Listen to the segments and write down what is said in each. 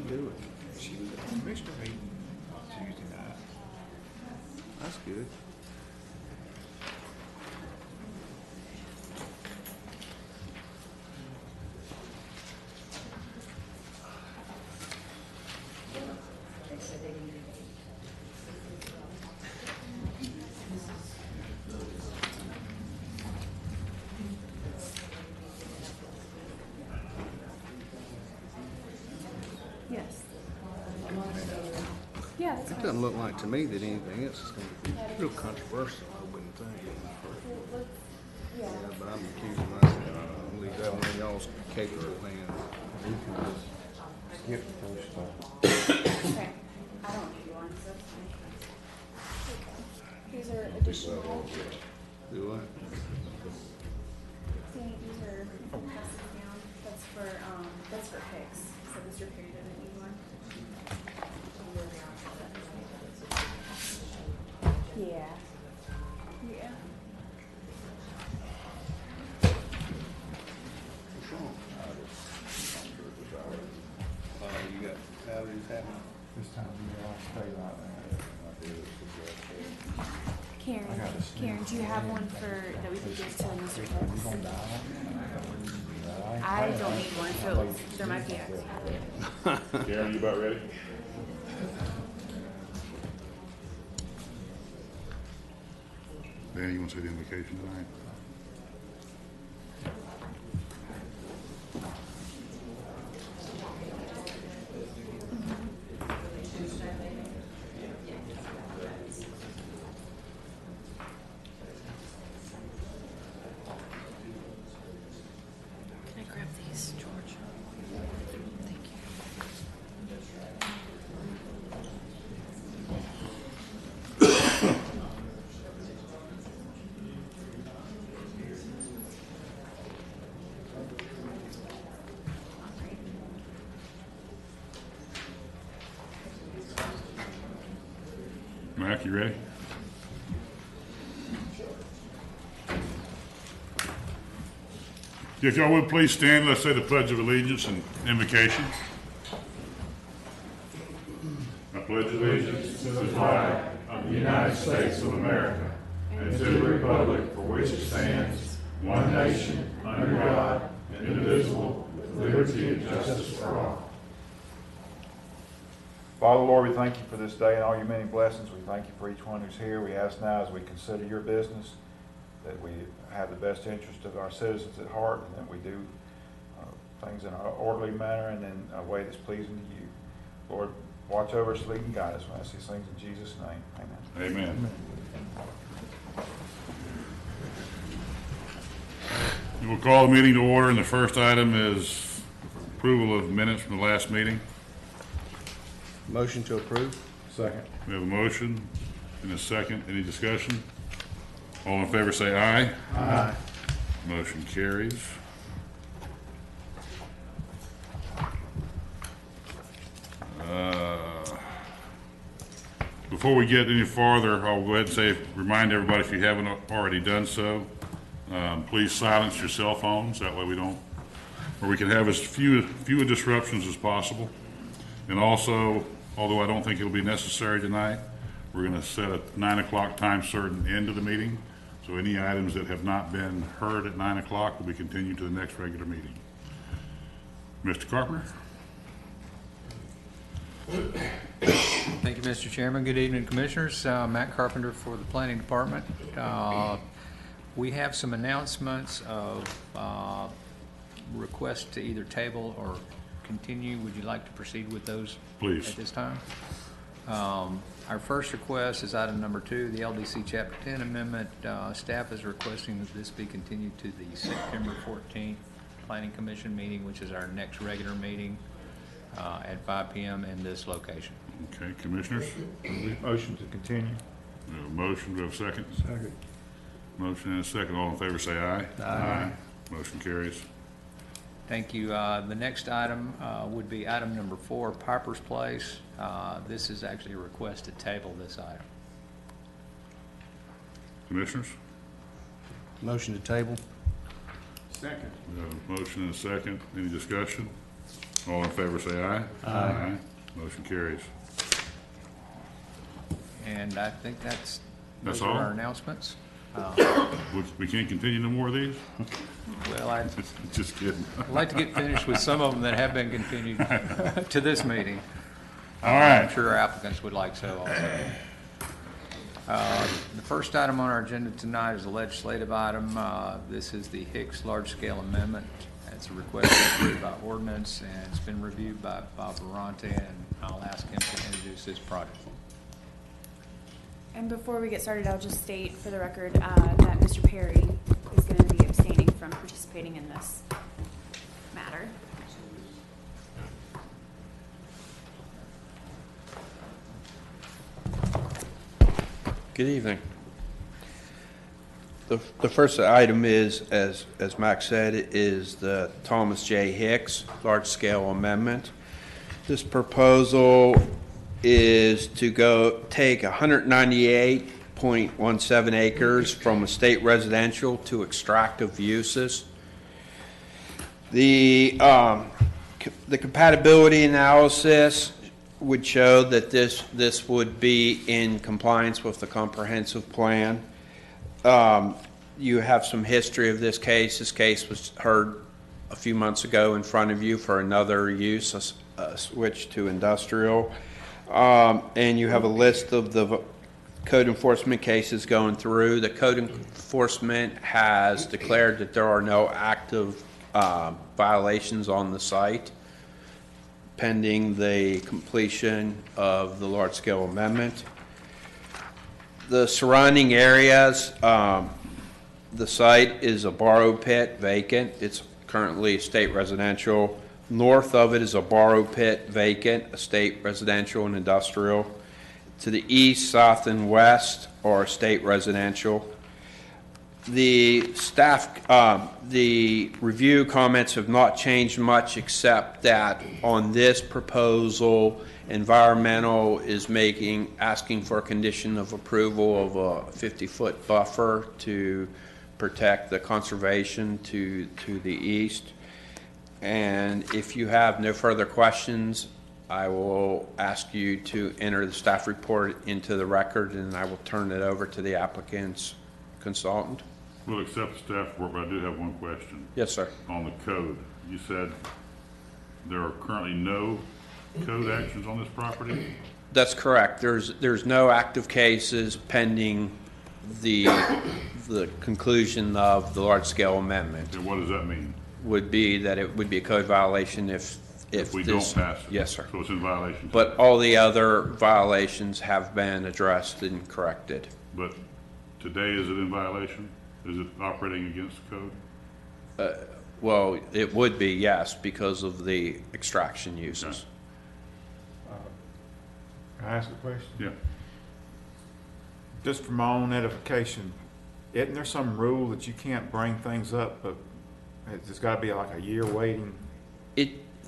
doing? She was at the commissioner meeting Tuesday night. That's good. Yes. Yeah, that's It fine. doesn't look like to me that anything else is going to be real controversial, I wouldn't think. Yeah. But I'm accusing myself. I'll leave that one in y'all's capable hands. We can just skip the first stuff. Okay. I don't need one, so that's fine. These are additional. Do what? See, these are passes down. That's for Hicks. So Mr. Perry doesn't need one. Yeah. Yeah. You got allergies happening? This time you know, I'll stay like that. Karen, do you have one that we could give to Mr. You Hicks? gonna die? I don't need one, so there might be a. Karen, you about ready? Danny, you want to say the invocation tonight? Can I grab these, George? Thank you. Mac, you ready? If y'all would please stand, let's say the Pledge of Allegiance and invocation. I pledge allegiance to the flag of the United States of America and to the republic for which it stands, one nation, under God, indivisible, with liberty and justice for all. Father, Lord, we thank you for this day and all your many blessings. We thank you for each one who's here. We ask now as we consider your business that we have the best interest of our citizens at heart and that we do things in an orderly manner and in a way that's pleasing to you. Lord, watch over us, lead and guide us. We ask these things in Jesus' name. Amen. Amen. We will call the meeting to order, and the first item is approval of minutes from the last meeting. Motion to approve? Second. We have a motion and a second. Any discussion? All in favor say aye. Aye. Motion carries. Before we get any farther, I'll go ahead and say, remind everybody, if you haven't already done so, please silence your cell phones. That way we don't, or we can have as few disruptions as possible. And also, although I don't think it'll be necessary tonight, we're going to set a 9 o'clock time certain end of the meeting. So any items that have not been heard at 9 o'clock will be continued to the next regular meeting. Mr. Carpenter? Thank you, Mr. Chairman. Good evening, Commissioners. Matt Carpenter for the Planning Department. We have some announcements of requests to either table or continue. Would you like to proceed with those? Please. At this time? Our first request is item number 2, the LDC Chapter 10 Amendment. Staff is requesting that this be continued to the September 14th Planning Commission meeting, which is our next regular meeting at 5 p.m. in this location. Okay, Commissioners? Motion to continue. We have a motion. Do we have a second? Second. Motion and a second. All in favor say aye. Aye. Motion carries. Thank you. The next item would be item number 4, Piper's Place. This is actually a request to table this item. Commissioners? Motion to table? Second. We have a motion and a second. Any discussion? All in favor, say aye. Aye. Motion carries. And I think those That's are all? our announcements. We can't continue no more of these? Well, I'd Just kidding. like to get finished with some of them that have been continued to this meeting. All I'm right. sure our applicants would like so also. The first item on our agenda tonight is a legislative item. This is the Hicks large-scale amendment. It's a request approved by ordinance, and it's been reviewed by Bob Varante, and I'll ask him to introduce this project. And before we get started, I'll just state for the record that Mr. Perry is going to be abstaining from participating in this matter. Good evening. The first item is, as Max said, is the Thomas J. Hicks large-scale amendment. This proposal is to take 198.17 acres from estate residential to extractive uses. The compatibility analysis would show that this would be in compliance with the comprehensive plan. You have some history of this case. This case was heard a few months ago in front of you for another use, a switch to industrial. And you have a list of the code enforcement cases going through. The code enforcement has declared that there are no active violations on the site pending the completion of the large-scale amendment. The surrounding areas, the site is a borrow pit, vacant. It's currently estate residential. North of it is a borrow pit, vacant, estate residential and industrial. To the east, south, and west are estate residential. The staff, the review comments have not changed much, except that on this proposal, environmental is asking for a condition of approval of a 50-foot buffer to protect the conservation to the east. And if you have no further questions, I will ask you to enter the staff report into the record, and I will turn it over to the applicant's consultant. We'll accept the staff report, but I do have one question. Yes, sir. On the code, you said there are currently no code actions on this property? That's correct. There's no active cases pending the conclusion of the large-scale amendment. And what does that mean? Would be that it would be a code violation if We this, don't pass it? Yes, sir. So it's in violation? But all the other violations have been addressed and corrected. But today, is it in violation? Is it operating against the code? Well, it would be, yes, because of the extraction uses. Can I ask a question? Yeah. Just for my own edification, isn't there some rule that you can't bring things up, but there's got to be like a year waiting?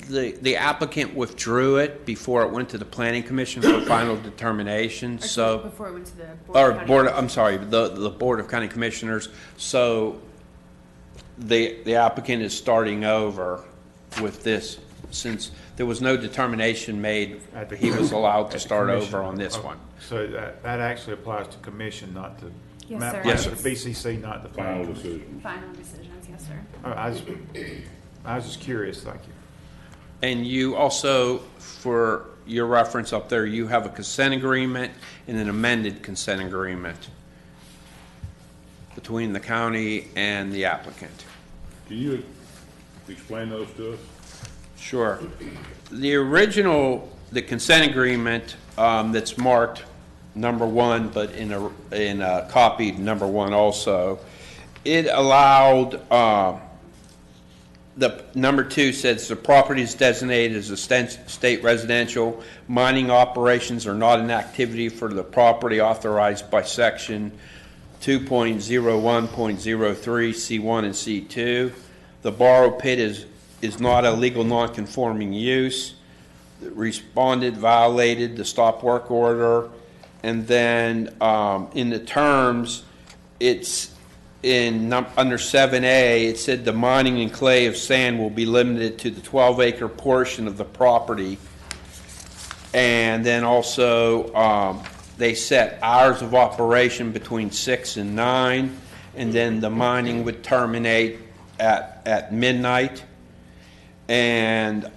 The applicant withdrew it before it went to the planning commission for final determination, Or so. before it went to the Or County board, Commission. I'm sorry, the Board of County Commissioners. So the applicant is starting over with this, since there was no determination made, he was allowed At to the start commission. over on this Okay. one. So that actually applies to commission, not to. Yes, not sir. Yes, to sir. BCC, not the Final planning commission. decision. Final decisions, yes, sir. I was just curious, thank you. And you also, for your reference up there, you have a consent agreement and an amended consent agreement between the county and the applicant. Can you explain those to us? Sure. The consent agreement that's marked number 1, but in a copied number 1 also, it allowed, the number 2 says the property is designated as a state residential. Mining operations are not an activity for the property authorized by section 2.01.03 C1 and C2. The borrow pit is not a legal non-conforming use. The respondent violated the stop work order, and then in the terms, it's under 7A, it said the mining and clay of sand will be limited to the 12-acre portion of the property. And then also, they set hours of operation between 6 and 9, and then the mining would terminate at midnight. And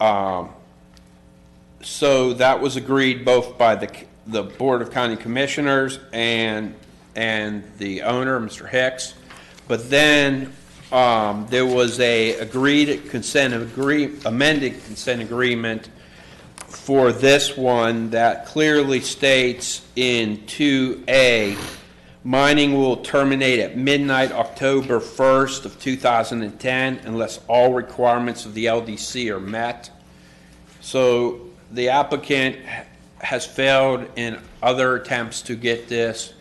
so that was agreed both by the Board of County Commissioners and the owner, Mr. Hicks. But then there was a amended consent agreement for this one that clearly states in 2A, mining will terminate at midnight October 1st of 2010 unless all requirements of the LDC are met. So the applicant has failed in other attempts to get this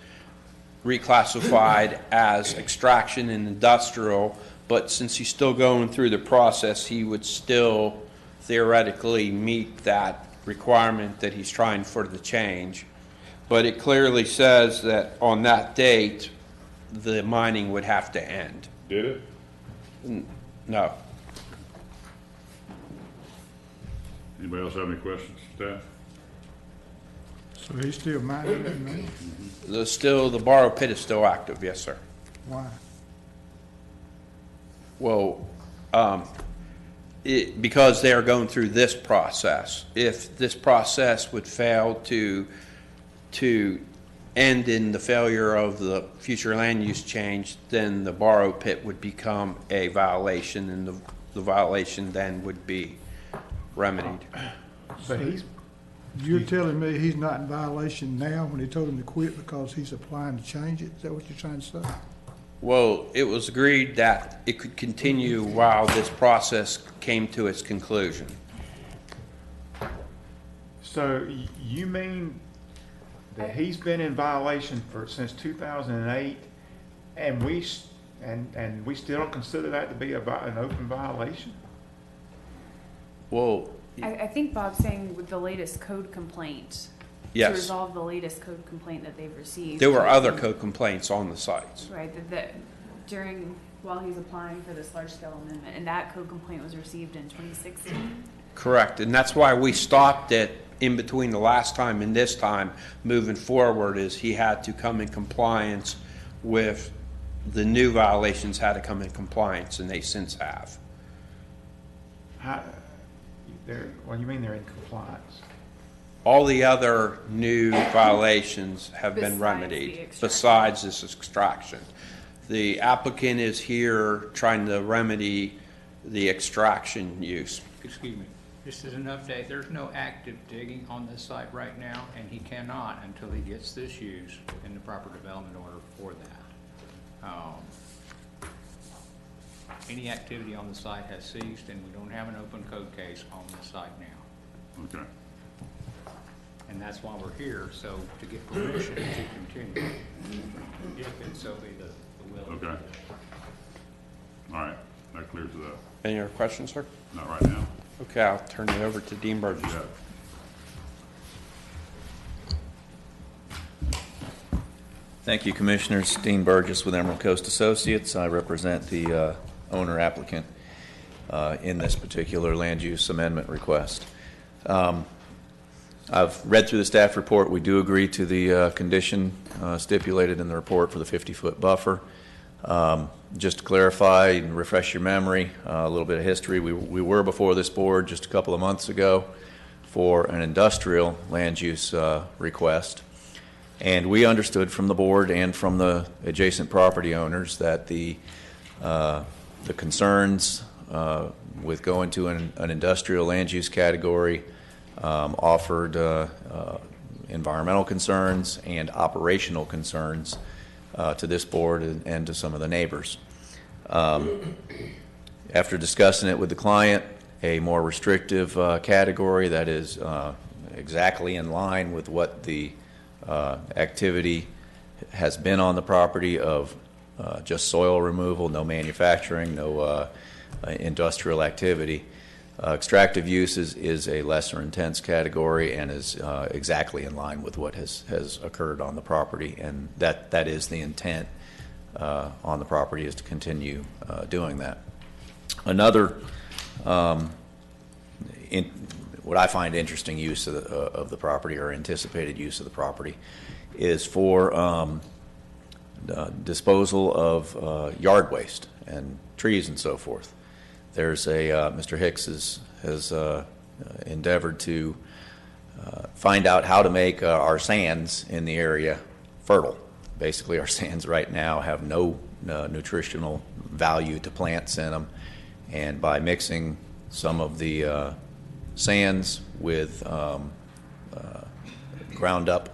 reclassified as extraction and industrial, but since he's still going through the process, he would still theoretically meet that requirement that he's trying for the change. But it clearly says that on that date, the mining would have to end. Did it? No. Anybody else have any questions, staff? So he's still mining it now? The borrow pit is still active, yes, sir. Why? Well, because they are going through this process. If this process would fail to end in the failure of the future land use change, then the borrow pit would become a violation, and the violation then would be remedied. But he's, You're telling me he's not in violation now when they told him to quit because he's applying to change it? Is that what you're trying to say? Well, it was agreed that it could continue while this process came to its conclusion. so you mean that he's been in violation since 2008, and we still don't consider that to be an open violation? Well, I think Bob's saying with the latest code complaint. Yes. To resolve the latest code complaint that they've received. there were other code complaints on the sites. Right, while he's applying for this large-scale amendment, and that code complaint was received in 2016? Correct, and that's why we stopped it in between the last time and this time. Moving forward is he had to come in compliance with the new violations, had to come in compliance, and they since have. Well, you mean they're in compliance? All the other new violations have been Besides the remedied, extraction. besides this extraction. The applicant is here trying to remedy the extraction use. Excuse me, just as an update, there's no active digging on this site right now, and he cannot until he gets this use in the proper development order for that. Any activity on the site has ceased, and we don't have an open code case on the site now. Okay. And that's why we're here, so to get permission to continue, if and so be the will. Okay. All right, that clears it up. Any other questions, sir? Not right now. Okay, I'll turn it over to Dean Burgess. Yeah. Thank you, Commissioners. Dean Burgess with Emerald Coast Associates. I represent the owner applicant in this particular land use amendment request. I've read through the staff report. We do agree to the condition stipulated in the report for the 50-foot buffer. Just to clarify and refresh your memory, a little bit of history. We were before this board just a couple of months ago for an industrial land use request. And we understood from the board and from the adjacent property owners that the concerns with going to an industrial land use category offered environmental concerns and operational concerns to this board and to some of the neighbors. After discussing it with the client, a more restrictive category that is exactly in line with what the activity has been on the property of just soil removal, no manufacturing, no industrial activity. Extractive use is a lesser intense category and is exactly in line with what has occurred on the property, and that is the intent on the property is to continue doing that. Another what I find interesting use of the property, or anticipated use of the property, is for disposal of yard waste and trees and so forth. There's Mr. Hicks has endeavored to find out how to make our sands in the area fertile. Basically, our sands right now have no nutritional value to plants in them, and by mixing some of the sands with ground up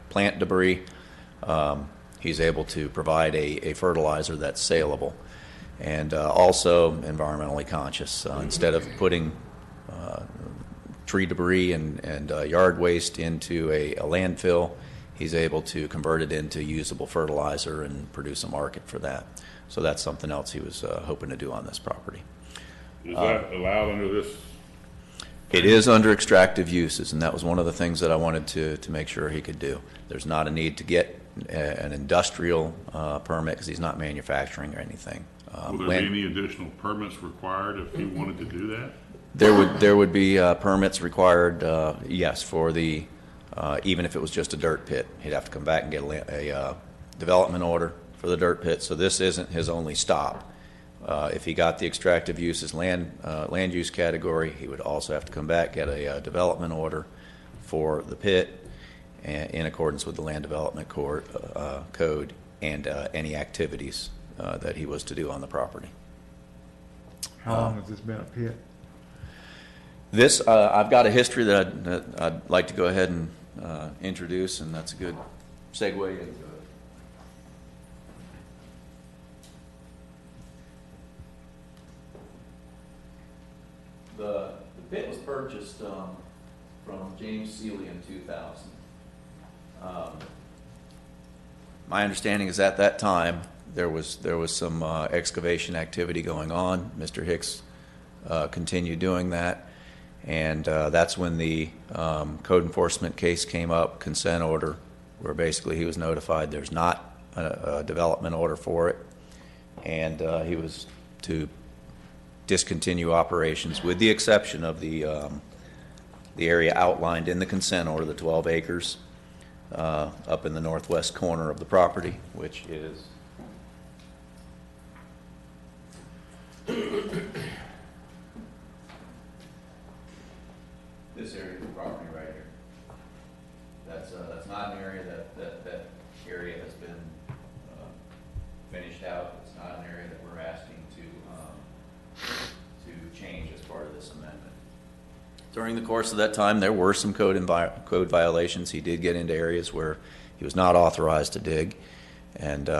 plant debris, he's able to provide a fertilizer that's saleable and also environmentally conscious. Instead of putting tree debris and yard waste into a landfill, he's able to convert it into usable fertilizer and produce a market for that. So that's something else he was hoping to do on this property. Is that allowed under this? It is under extractive uses, and that was one of the things that I wanted to make sure he could do. There's not a need to get an industrial permit because he's not manufacturing or anything. Will there be any additional permits required if he wanted to do that? There would be permits required, yes, for the even if it was just a dirt pit. He'd have to come back and get a development order for the dirt pit. So this isn't his only stop. If he got the extractive uses land use category, he would also have to come back, get a development order for the pit in accordance with the land development code and any activities that he was to do on the property. How long has this been a pit? This, I've got a history that I'd like to go ahead and introduce, and that's a good segue into it. The pit was purchased from James Seeley in 2000. My understanding is at that time there was some excavation activity going on. Mr. Hicks continued doing that, and that's when the code enforcement case came up, consent order, where basically he was notified there's not a development order for it, and he was to discontinue operations with the exception of the area outlined in the consent order, the 12 acres up in the northwest corner of the property, which is this area of the property right here. That's not an area that area has been finished out. It's not an area that we're asking to change as part of this amendment. During the course of that time, there were some code violations. He did get into areas where he was not authorized to dig, and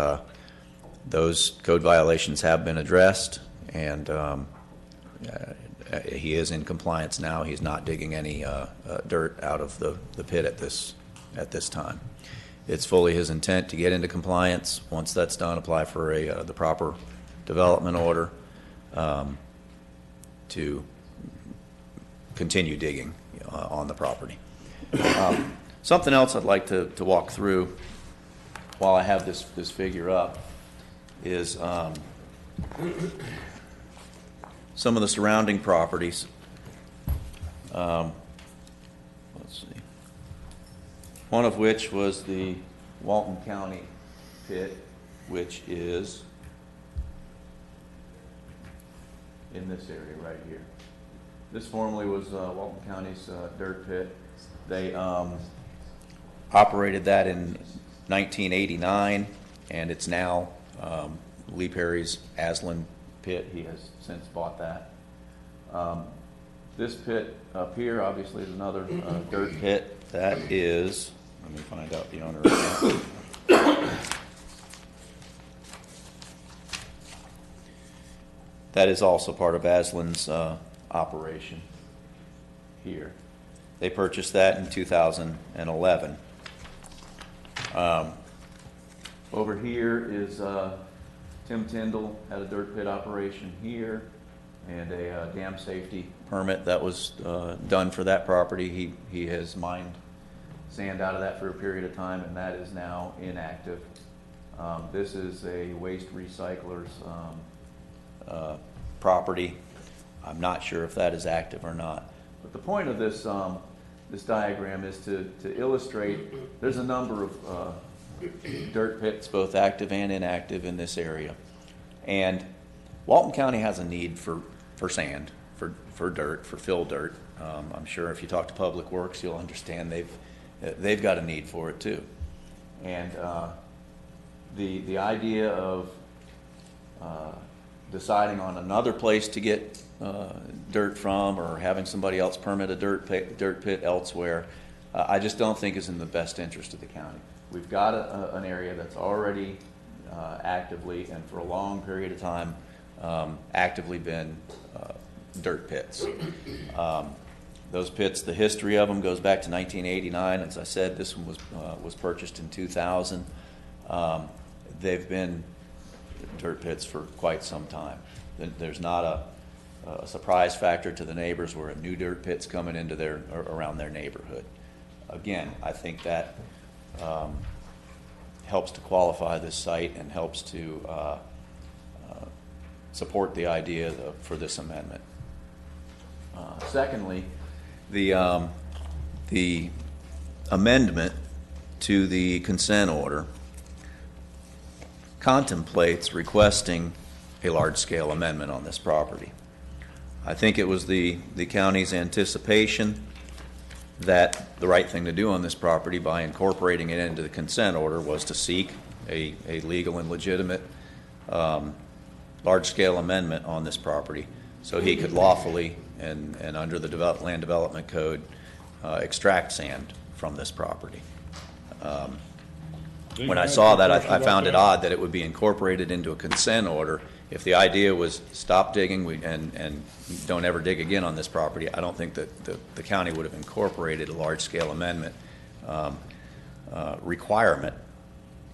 those code violations have been addressed, and he is in compliance now. He's not digging any dirt out of the pit at this time. It's fully his intent to get into compliance. Once that's done, apply for the proper development order to continue digging on the property. Something else I'd like to walk through while I have this figure up is some of the surrounding properties. Let's see. One of which was the Walton County pit, which is in this area right here. This formerly was Walton County's dirt pit. They operated that in 1989, and it's now Lee Perry's Aslan pit. He has since bought that. This pit up here, obviously, is another dirt pit. That is, let me find out the owner of that. That is also part of Aslan's operation here. They purchased that in 2011. Over here is Tim Tyndall had a dirt pit operation here, and a dam safety permit that was done for that property. He has mined sand out of that for a period of time, and that is now inactive. This is a waste recycler's property. I'm not sure if that is active or not. But the point of this, this diagram is to illustrate there's a number of dirt pits, both active and inactive, in this area. And Walton County has a need for sand, for dirt, for fill dirt. I'm sure if you talk to Public Works, you'll understand they've got a need for it too. And the idea of deciding on another place to get dirt from, or having somebody else permit a dirt pit elsewhere, I just don't think is in the best interest of the county. We've got an area that's already actively, and for a long period of time, actively been dirt pits. Those pits, the history of them goes back to 1989. As I said, this one was purchased in 2000. They've been dirt pits for quite some time. There's not a surprise factor to the neighbors where a new dirt pit's coming into around their neighborhood. Again, I think that helps to qualify this site and helps to support the idea for this amendment. Secondly, the amendment to the consent order contemplates requesting a large-scale amendment on this property. I think it was the county's anticipation that the right thing to do on this property by incorporating it into the consent order was to seek a legal and legitimate large-scale amendment on this property so he could lawfully and under the Land Development Code extract sand from this property. When I saw that, I found it odd that it would be incorporated into a consent order. If the idea was stop digging and don't ever dig again on this property, I don't think that the county would have incorporated a large-scale amendment requirement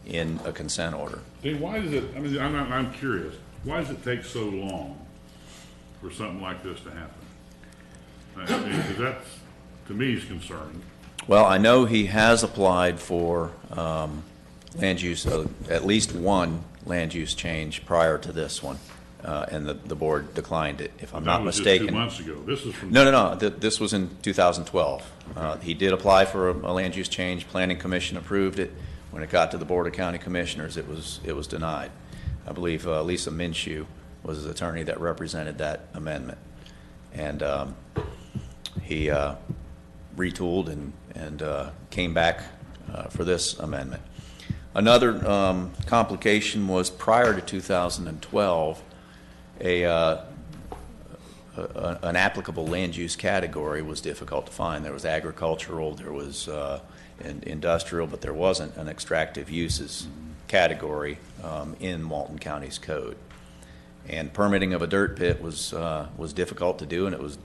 in a consent order. Dave, why does it, I mean, I'm curious, why does it take so long for something like this to happen? I mean, because that, to me, is concerning. Well, I know he has applied for land use, at least one land use change prior to this one, and the board declined it, if I'm not mistaken. That was just 2 months ago. This is from... No. This was in 2012. He did apply for a land use change. Planning Commission approved it. When it got to the Board of County Commissioners, it was denied. I believe Lisa Minshew was the attorney that represented that amendment. And he retooled and came back for this amendment. Another complication was prior to 2012, an applicable land use category was difficult to find. There was agricultural, there was industrial, but there wasn't an extractive uses category in Walton County's code. And permitting of a dirt pit was difficult to do, and it was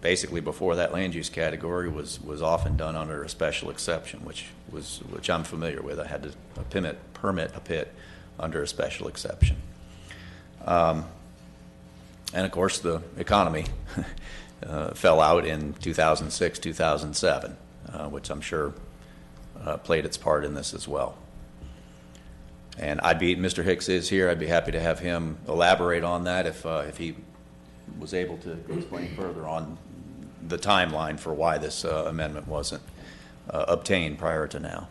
basically before that land use category was often done under a special exception, which I'm familiar with. I had to permit a pit under a special exception. And of course, the economy fell out in 2006, 2007, which I'm sure played its part in this as well. And Mr. Hicks is here. I'd be happy to have him elaborate on that if he was able to explain further on the timeline for why this amendment wasn't obtained prior to now.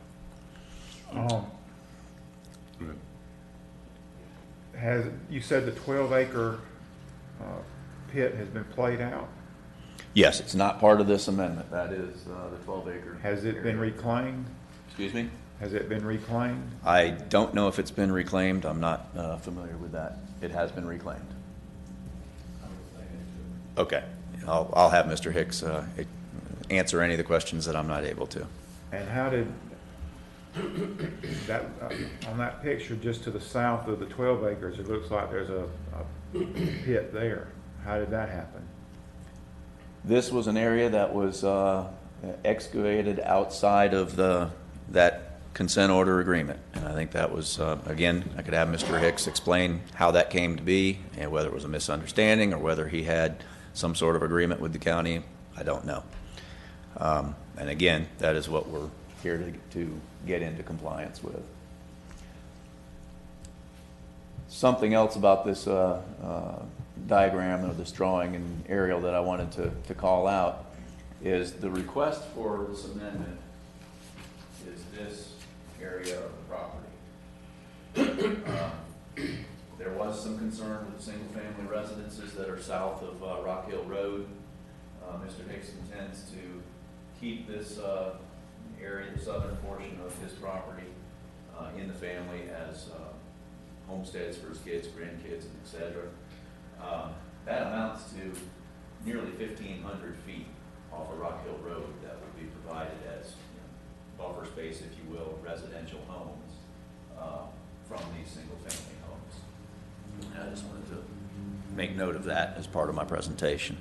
You said the 12-acre pit has been played out? Yes, it's not part of this amendment. That is the 12-acre. Has it been reclaimed? Excuse me? Has it been reclaimed? I don't know if it's been reclaimed. I'm not familiar with that. It has been reclaimed. Okay. I'll have Mr. Hicks answer any of the questions that I'm not able to. And how did that, on that picture just to the south of the 12 acres, it looks like there's a pit there. How did that happen? This was an area that was excavated outside of that consent order agreement. And I think that was, again, I could have Mr. Hicks explain how that came to be and whether it was a misunderstanding or whether he had some sort of agreement with the county. I don't know. And again, that is what we're here to get into compliance with. something else about this diagram or this drawing and aerial that I wanted to call out is the request for this amendment is this area of the property. There was some concern with single-family residences that are south of Rock Hill Road. Mr. Hicks intends to keep this area, the southern portion of his property, in the family as homesteads for his kids, grandkids, and et cetera. That amounts to nearly 1,500 feet off of Rock Hill Road that would be provided as buffer space, if you will, residential homes from these single-family homes. And I just wanted to make note of that as part of my presentation.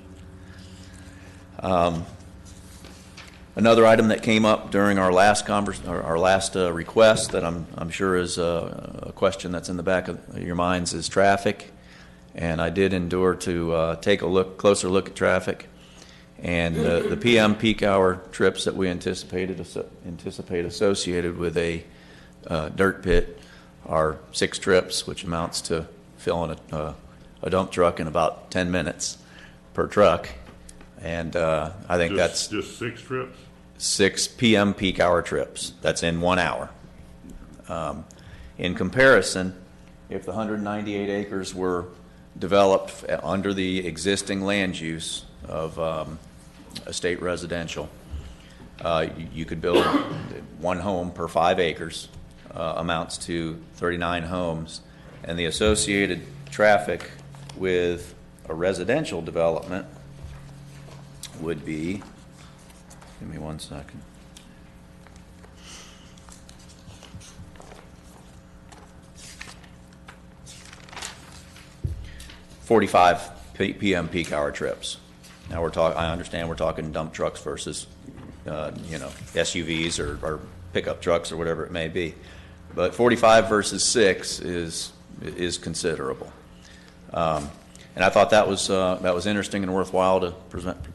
Another item that came up during our last request that I'm sure is a question that's in the back of your minds is traffic, and I did endure to take a closer look at traffic, and the PM peak hour trips that we anticipate associated with a dirt pit are 6 trips, which amounts to filling a dump truck in about 10 minutes per truck. And I think that's just 6 trips? 6 PM peak hour trips. That's in 1 hour. In comparison, if the 198 acres were developed under the existing land use of estate residential, you could build 1 home per 5 acres, amounts to 39 homes, and the associated traffic with a residential development would be, give me 1 second. $45 PM peak hour trips. Now I understand we're talking dump trucks versus, SUVs or pickup trucks or whatever it may be, but 45 versus 6 is considerable. And I thought that was interesting and worthwhile to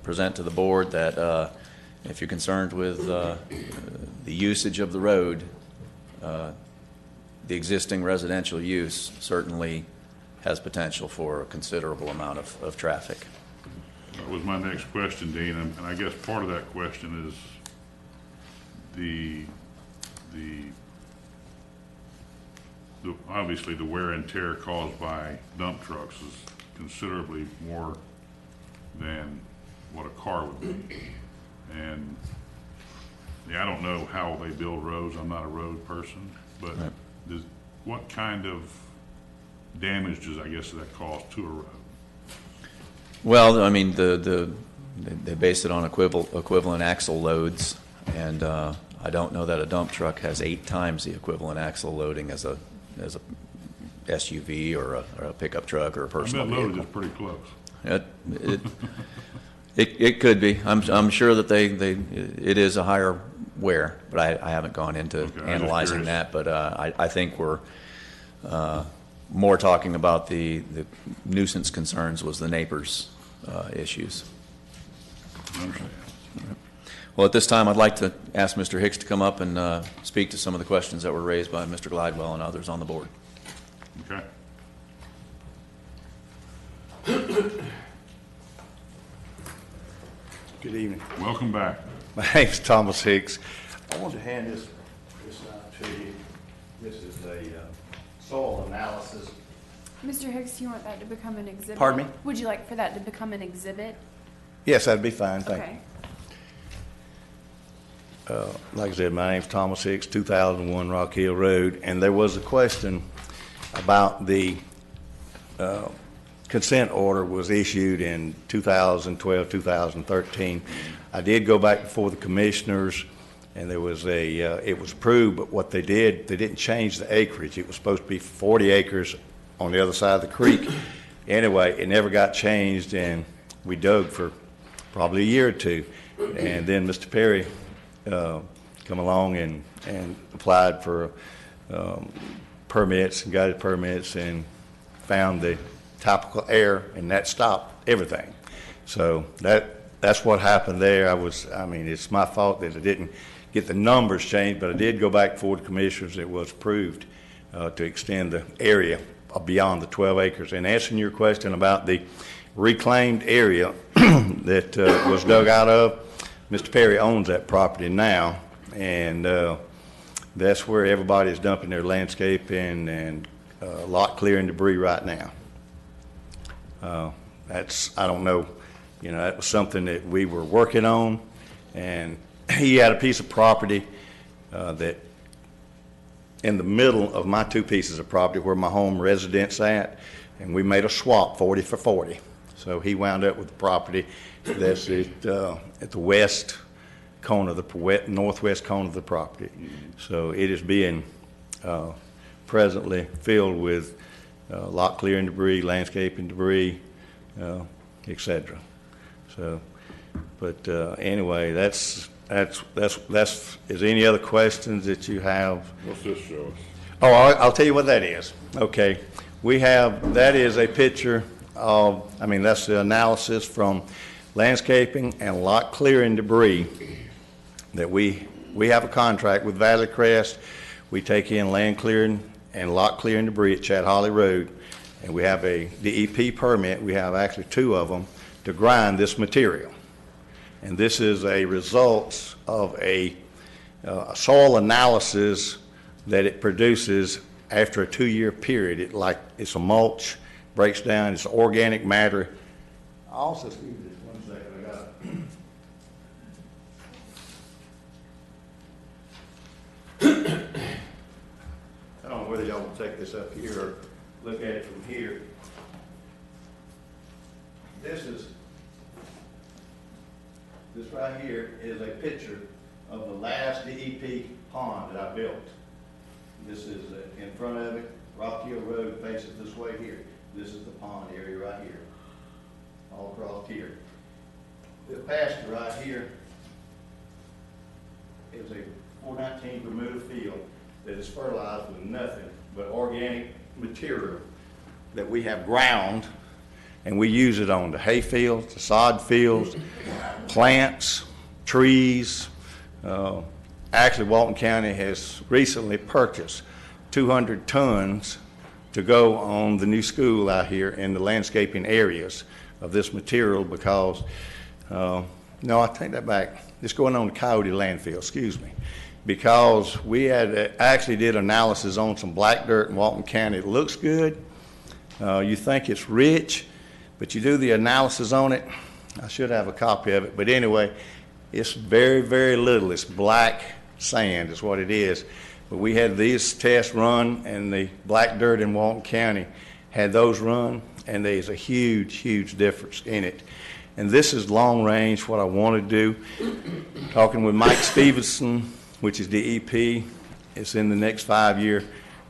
present to the board that if you're concerned with the usage of the road, the existing residential use certainly has potential for a considerable amount of traffic. That was my next question, Dean, and I guess part of that question is obviously the wear and tear caused by dump trucks is considerably more than what a car would be. And I don't know how they build roads. I'm not a road person, but right. What kind of damage does that cause to a road? Well, I mean, they base it on equivalent axle loads, and I don't know that a dump truck has 8 times the equivalent axle loading as a SUV or a pickup truck or a personal vehicle. That load is pretty close. It could be. I'm sure that it is a higher wear, but I haven't gone into analyzing that. But I think we're more talking about the nuisance concerns was the neighbors' issues. I understand. Well, at this time, I'd like to ask Mr. Hicks to come up and speak to some of the questions that were raised by Mr. Glidewell and others on the board. Okay. Good evening. Welcome back. My name's Thomas Hicks. I want to hand this out to you. This is a soil analysis. Mr. Hicks, do you want that to become an exhibit? Pardon me? Would you like for that to become an exhibit? Yes, that'd be fine. Thank Okay. you. Like I said, my name's Thomas Hicks, 2001 Rock Hill Road, and there was a question about the consent order was issued in 2012, 2013. I did go back before the commissioners, and there was it was approved, but what they didn't change the acreage. It was supposed to be 40 acres on the other side of the creek. Anyway, it never got changed, and we dug for probably a year or two. And then Mr. Perry come along and applied for permits and got his permits and found the topical error, and that stopped everything. So that's what happened there. I mean, it's my fault that I didn't get the numbers changed, but I did go back before the commissioners. It was approved to extend the area beyond the 12 acres. And answering your question about the reclaimed area that was dug out of, Mr. Perry owns that property now, and that's where everybody is dumping their landscaping and lot clearing debris right now. I don't know, that was something that we were working on, and he had a piece of property that in the middle of my two pieces of property where my home residence at, and we made a swap 40 for 40. So he wound up with the property that's at the west corner of the northwest corner of the property. So it is being presently filled with lot clearing debris, landscaping debris, et cetera. So, but anyway, that's. Is there any other questions that you have? What's this show us? Oh, I'll tell you what that is. Okay, that is a picture of, that's the analysis from landscaping and lot clearing debris that we have a contract with Valley Crest. We take in land clearing and lot clearing debris at Chat Holly Road, and we have a DEP permit. We have actually two of them to grind this material. And this is a result of a soil analysis that it produces after a 2-year period. It's a mulch, breaks down, it's organic matter. Also, excuse me just 1 second, I got it. I don't know whether y'all want to take this up here or look at it from here. This right here is a picture of the last DEP pond that I built. This is in front of it. Rock Hill Road faces this way here. This is the pond area right here, all across here. The pasture right here is a 419 Bermuda field that is fertilized with nothing but organic material that we have ground, and we use it on the hay fields, the sod fields, plants, trees. Actually, Walton County has recently purchased 200 tons to go on the new school out here in the landscaping areas of this material because, no, I take that back. It's going on the Coyote landfill, excuse me. Because we had actually did analysis on some black dirt in Walton County. It looks good. You think it's rich, but you do the analysis on it. I should have a copy of it, but anyway, it's very, very little. It's black sand is what it is. But we had these tests run, and the black dirt in Walton County had those run, and there's a huge, huge difference in it. And this is long range, what I want to do. Talking with Mike Stevenson, which is DEP, it's in the next 5-year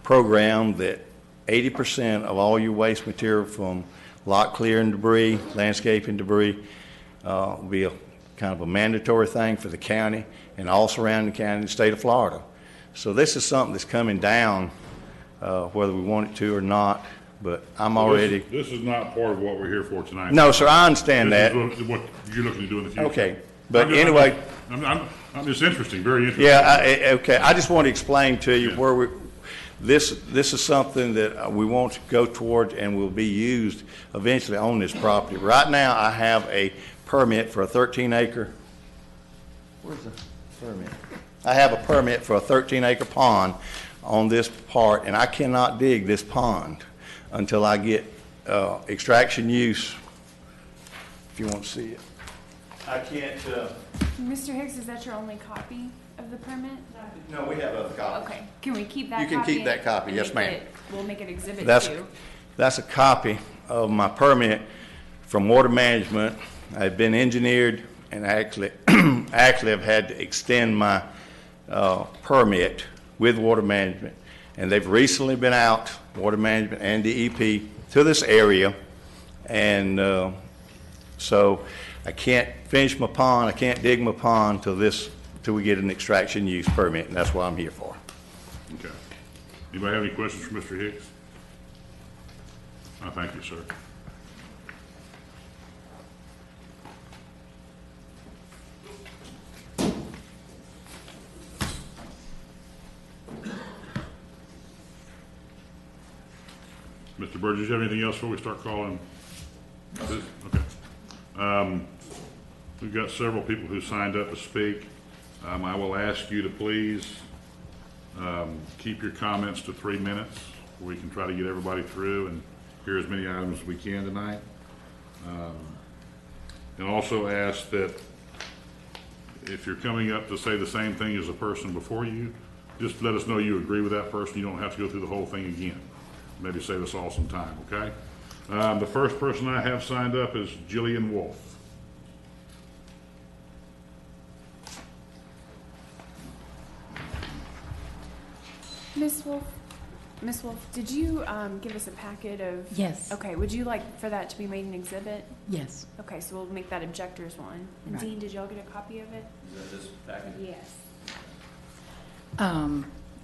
program that 80% of all your waste material from lot clearing debris, landscaping debris, will be a kind of a mandatory thing for the county and all surrounding county in the state of Florida. So this is something that's coming down, whether we want it to or not, but I'm already... This is not part of what we're here for tonight. No, sir, I understand that. This is what you're looking to do in the future. Okay, but anyway... I'm just interesting, very interesting. Yeah, okay, I just want to explain to you where this is something that we want to go toward and will be used eventually on this property. Right now, I have a permit for a 13-acre, where's the permit? I have a permit for a 13-acre pond on this part, and I cannot dig this pond until I get extraction use, if you want to see it. I can't... Mr. Hicks, is that your only copy of the permit? No, we have other copies. Okay, can we keep that You copy? can keep that copy, and yes, make ma'am. it- We'll make it exhibit That's 2. a copy of my permit from Water Management. I've been engineered and actually have had to extend my permit with Water Management. And they've recently been out, Water Management and DEP, to this area. And so I can't finish my pond, I can't dig my pond till we get an extraction use permit, and that's what I'm here for. Okay. Anybody have any questions for Mr. Hicks? Thank you, sir. Mr. Burgess, do you have anything else before we start calling? Okay. We've got several people who signed up to speak. I will ask you to please keep your comments to 3 minutes. We can try to get everybody through and hear as many items as we can tonight. And also ask that if you're coming up to say the same thing as the person before you, just let us know you agree with that person. You don't have to go through the whole thing again. Maybe save us all some time, okay? The first person I have signed up is Jillian Wolf. Miss Wolf, did you give us a packet of? Yes. Okay, would you like for that to be made an exhibit? Yes. Okay, so we'll make that objectors one. And Right. Dean, did y'all get a copy of it? This package? Yes.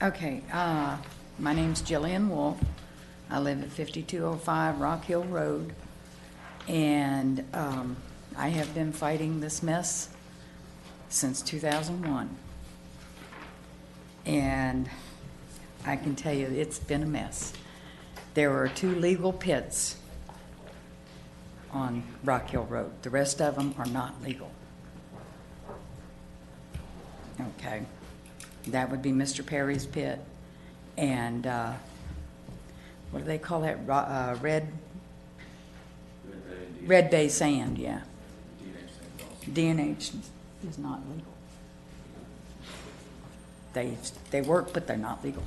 Okay, my name's Jillian Wolf. I live at 5205 Rock Hill Road. And I have been fighting this mess since 2001. And I can tell you, it's been a mess. There are 2 legal pits on Rock Hill Road. The rest of them are not legal. Okay. That would be Mr. Perry's pit. And what do they call that? Red Bay Sand, yeah. D&H is not legal. They work, but they're not legal.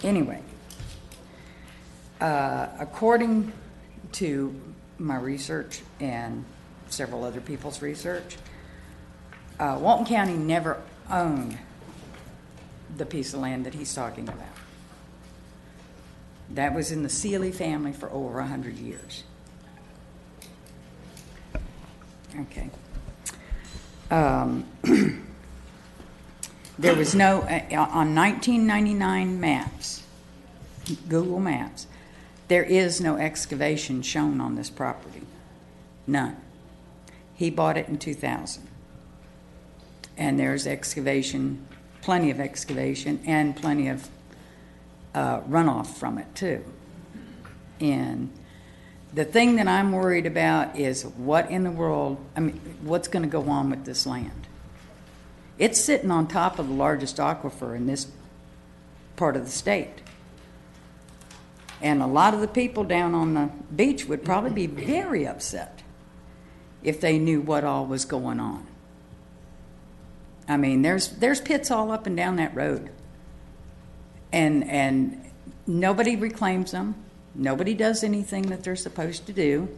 Anyway, according to my research and several other people's research, Walton County never owned the piece of land that he's talking about. That was in the Sealy family for over 100 years. Okay. There was no, on 1999 maps, Google Maps, there is no excavation shown on this property. None. He bought it in 2000. And there's excavation, plenty of excavation, and plenty of runoff from it, too. And the thing that I'm worried about is what in the world, what's going to go on with this land? It's sitting on top of the largest aquifer in this part of the state. And a lot of the people down on the beach would probably be very upset if they knew what all was going on. I mean, there's pits all up and down that road. And nobody reclaims them. Nobody does anything that they're supposed to do.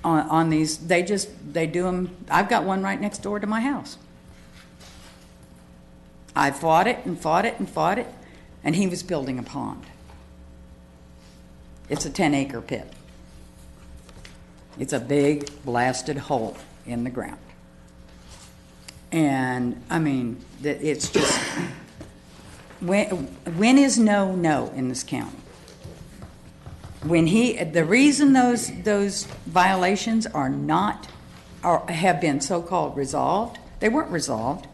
On these, they do them. I've got one right next door to my house. I fought it and fought it and fought it, and he was building a pond. It's a 10-acre pit. It's a big blasted hole in the ground. And I mean, it's just, when is no in this county? When the reason those violations have been so-called resolved, they weren't resolved.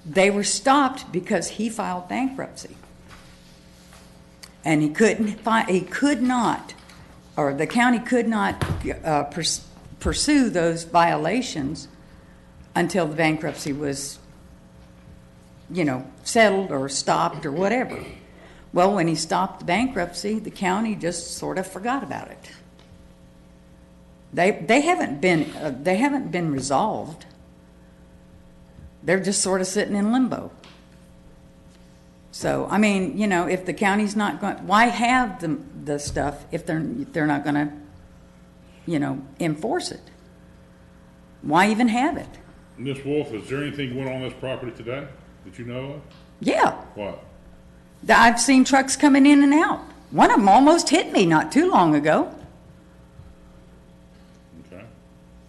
They were stopped because he filed bankruptcy, and the county could not pursue those violations until the bankruptcy was, settled or stopped or whatever. Well, when he stopped the bankruptcy, the county just sort of forgot about it. They haven't been resolved. They're just sort of sitting in limbo. So, I mean, if the county's not going, why have the stuff if they're not going to, enforce it? Why even have it? Ms. Wolf, is there anything going on this property today that you know of? Yeah. What? I've seen trucks coming in and out. One of them almost hit me not too long ago. Okay.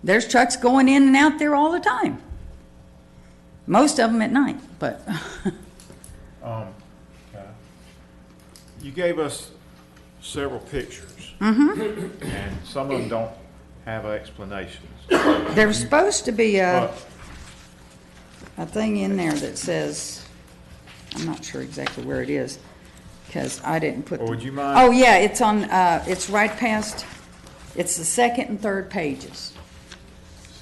There's trucks going in and out there all the time. Most of them at night, but. You gave us several pictures. Mm-hmm. And some of them don't have explanations. There's supposed to be a But thing in there that says, I'm not sure exactly where it is. because I didn't put. Or the- would you mind- Oh, yeah, it's on, it's right past, it's the second and third pages.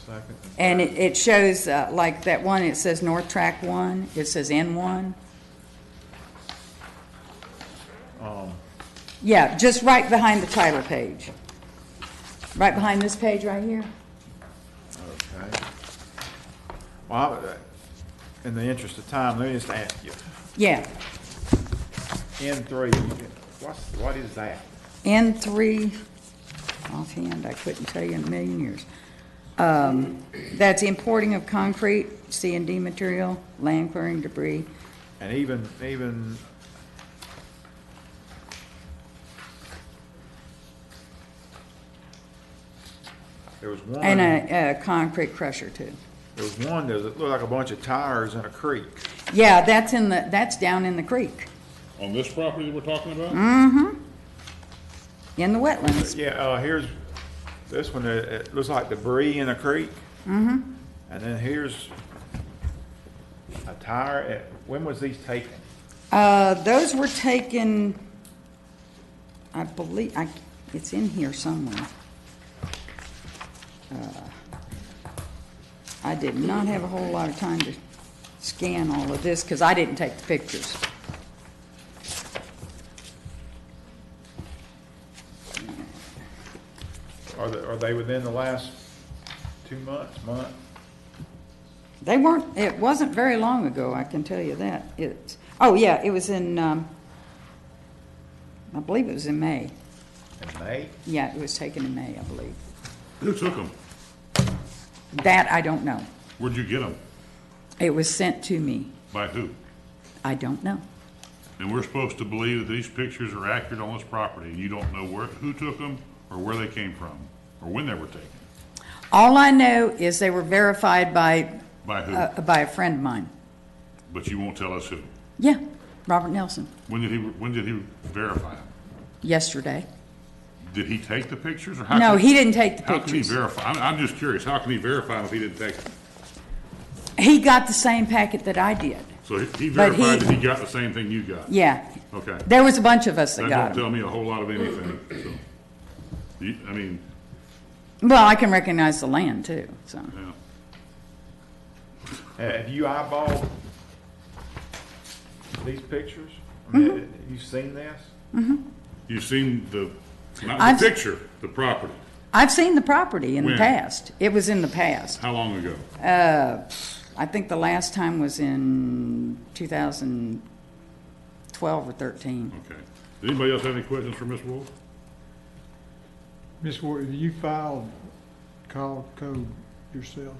Second. And it shows, like that one, it says North Track 1, it says N1. Yeah, just right behind the title page. Right behind this page right here. Okay. Well, in the interest of time, let me just ask you. Yeah, N3, what is that? N3, offhand, I couldn't tell you in a million years. That's importing of concrete, C&D material, land clearing debris. And even, there was one. And a concrete crusher too. There was one that looked like a bunch of tires in a creek. Yeah, that's down in the creek, On this property that we're talking about? in the wetlands. Yeah, here's, this one, it looks like debris in a creek. Mm-hmm. And then here's a tire. When was these taken? Those were taken, I believe, it's in here somewhere. I did not have a whole lot of time to scan all of this because I didn't take the pictures. Are they within the last 2 months, month? They weren't, it wasn't very long ago, I can tell you that. Oh, yeah, it was in, I believe it was in May. In May? Yeah, it was taken in May, I believe. Who took them? That I don't know. Where'd you get them? It was sent to me. By who? I don't know. And we're supposed to believe that these pictures are accurate on this property, and you don't know who took them, or where they came from, or when they were taken? All I know is they were verified by By who? by a friend of mine. But you won't tell us who. Yeah, Robert Nelson, When did he verify them? yesterday. Did he take the pictures, or how? No, can- he didn't take the How can he pictures. verify? I'm just curious, how can he verify them if he didn't take them? He got the same packet that I did. So he But verified that he got the same thing you got? Yeah. Okay. There was a bunch of us that That got don't them. tell me a whole lot of anything, so. I mean, Well, I can recognize the land too, so. yeah. Have you eyeballed these pictures? I mean, have you seen this? You've seen not I've- the picture, the property. I've seen the property in the When? past. It was in the past. How long ago? I think the last time was in 2012 or 13. Okay. Does anybody else have any questions for Ms. Wolf? Ms. Ward, have you called code yourself?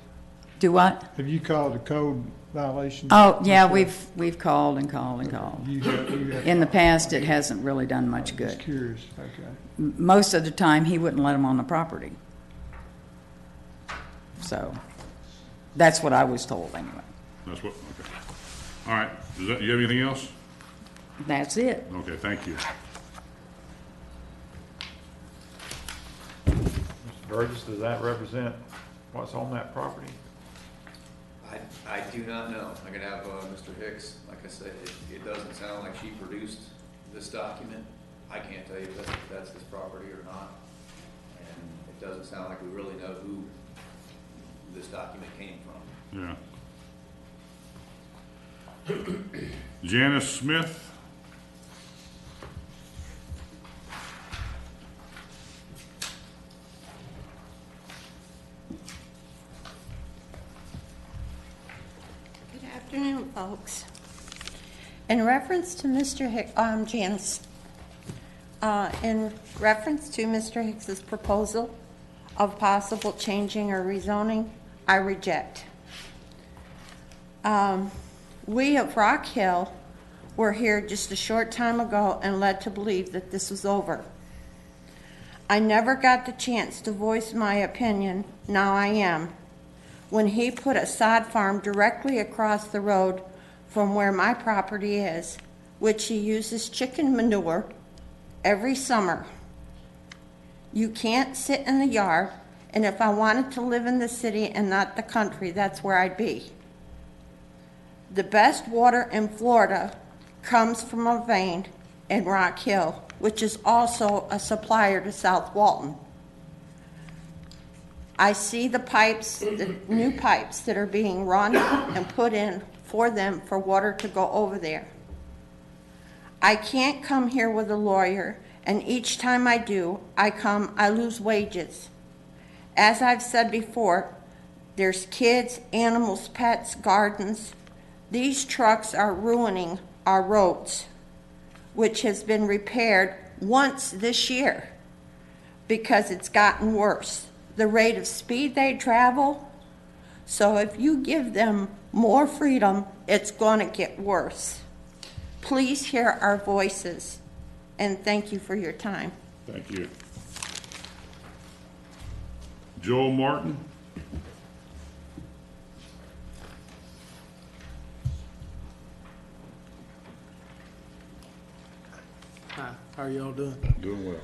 Do what? Have you called the code violation? Oh, yeah, yourself? we've called and called and called. You have. In the past, it hasn't really done much Just good. curious, okay. Most of the time, he wouldn't let them on the property. So, that's what I was told anyway. That's what, okay. All right. You have anything else? That's it. Okay, thank you. Mr. Burgess, does that represent what's on that property? I do not know. I can have Mr. Hicks, like I said, it doesn't sound like she produced this document. I can't tell you if that's his property or not. And it doesn't sound like we really know who this document came from. Yeah. Janice Smith? Good afternoon, folks. In reference to Mr. Janice, in reference to Mr. Hicks's proposal of possible changing or rezoning, I reject. We of Rock Hill were here just a short time ago and led to believe that this was over. I never got the chance to voice my opinion, now I am, when he put a sod farm directly across the road from where my property is, which he uses chicken manure every summer. You can't sit in the yard, and if I wanted to live in the city and not the country, that's where I'd be. The best water in Florida comes from a vein in Rock Hill, which is also a supplier to South Walton. I see the pipes, the new pipes that are being run and put in for them for water to go over there. I can't come here with a lawyer, and each time I do, I lose wages. As I've said before, there's kids, animals, pets, gardens. These trucks are ruining our roads, which has been repaired once this year because it's gotten worse. The rate of speed they travel. So if you give them more freedom, it's going to get worse. Please hear our voices, and thank you for your time. Thank you. Joel Martin? Hi, how are y'all doing? Doing well.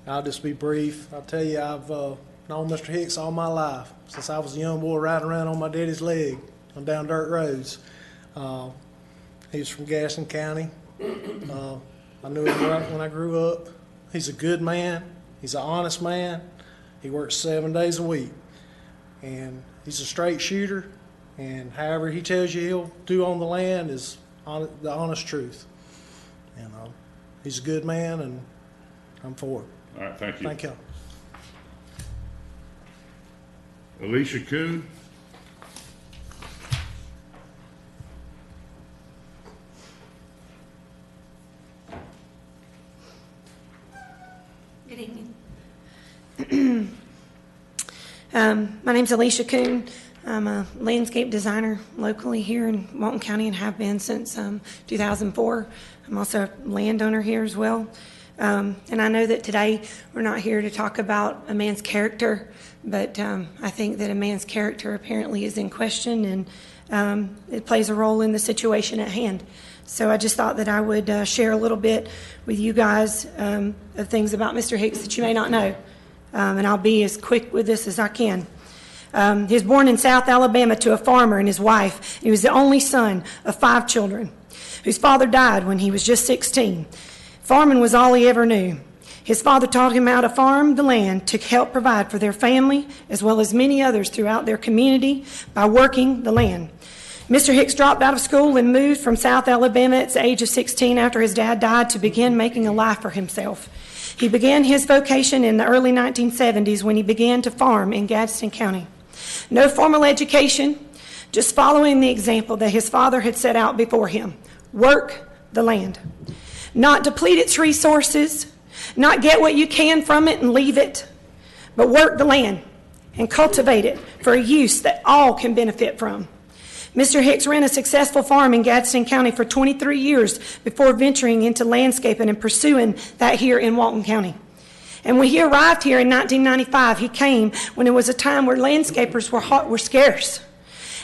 I'll just be brief. I'll tell you, I've known Mr. Hicks all my life, since I was a young boy riding around on my daddy's leg on down dirt roads. He was from Gaston County. I knew him right when I grew up. He's a good man. He's an honest man. He works 7 days a week. And he's a straight shooter. And however he tells you he'll do on the land is the honest truth. And he's a good man, and I'm for it. All right, thank you. Thank you. Alicia Kuhn? Good evening. My name's Alicia Kuhn. I'm a landscape designer locally here in Walton County and have been since 2004. I'm also a landowner here as well. And I know that today we're not here to talk about a man's character, but I think that a man's character apparently is in question, and it plays a role in the situation at hand. So I just thought that I would share a little bit with you guys of things about Mr. Hicks that you may not know. And I'll be as quick with this as I can. He was born in South Alabama to a farmer and his wife. He was the only son of 5 children, whose father died when he was just 16. Farming was all he ever knew. His father taught him how to farm the land to help provide for their family, as well as many others throughout their community, by working the land. Mr. Hicks dropped out of school and moved from South Alabama at the age of 16 after his dad died to begin making a life for himself. He began his vocation in the early 1970s when he began to farm in Gadsden County. No formal education, just following the example that his father had set out before him. Work the land. Not deplete its resources, not get what you can from it and leave it, but work the land and cultivate it for a use that all can benefit from. Mr. Hicks ran a successful farm in Gadsden County for 23 years before venturing into landscaping and pursuing that here in Walton County. And when he arrived here in 1995, he came when it was a time where landscapers were scarce.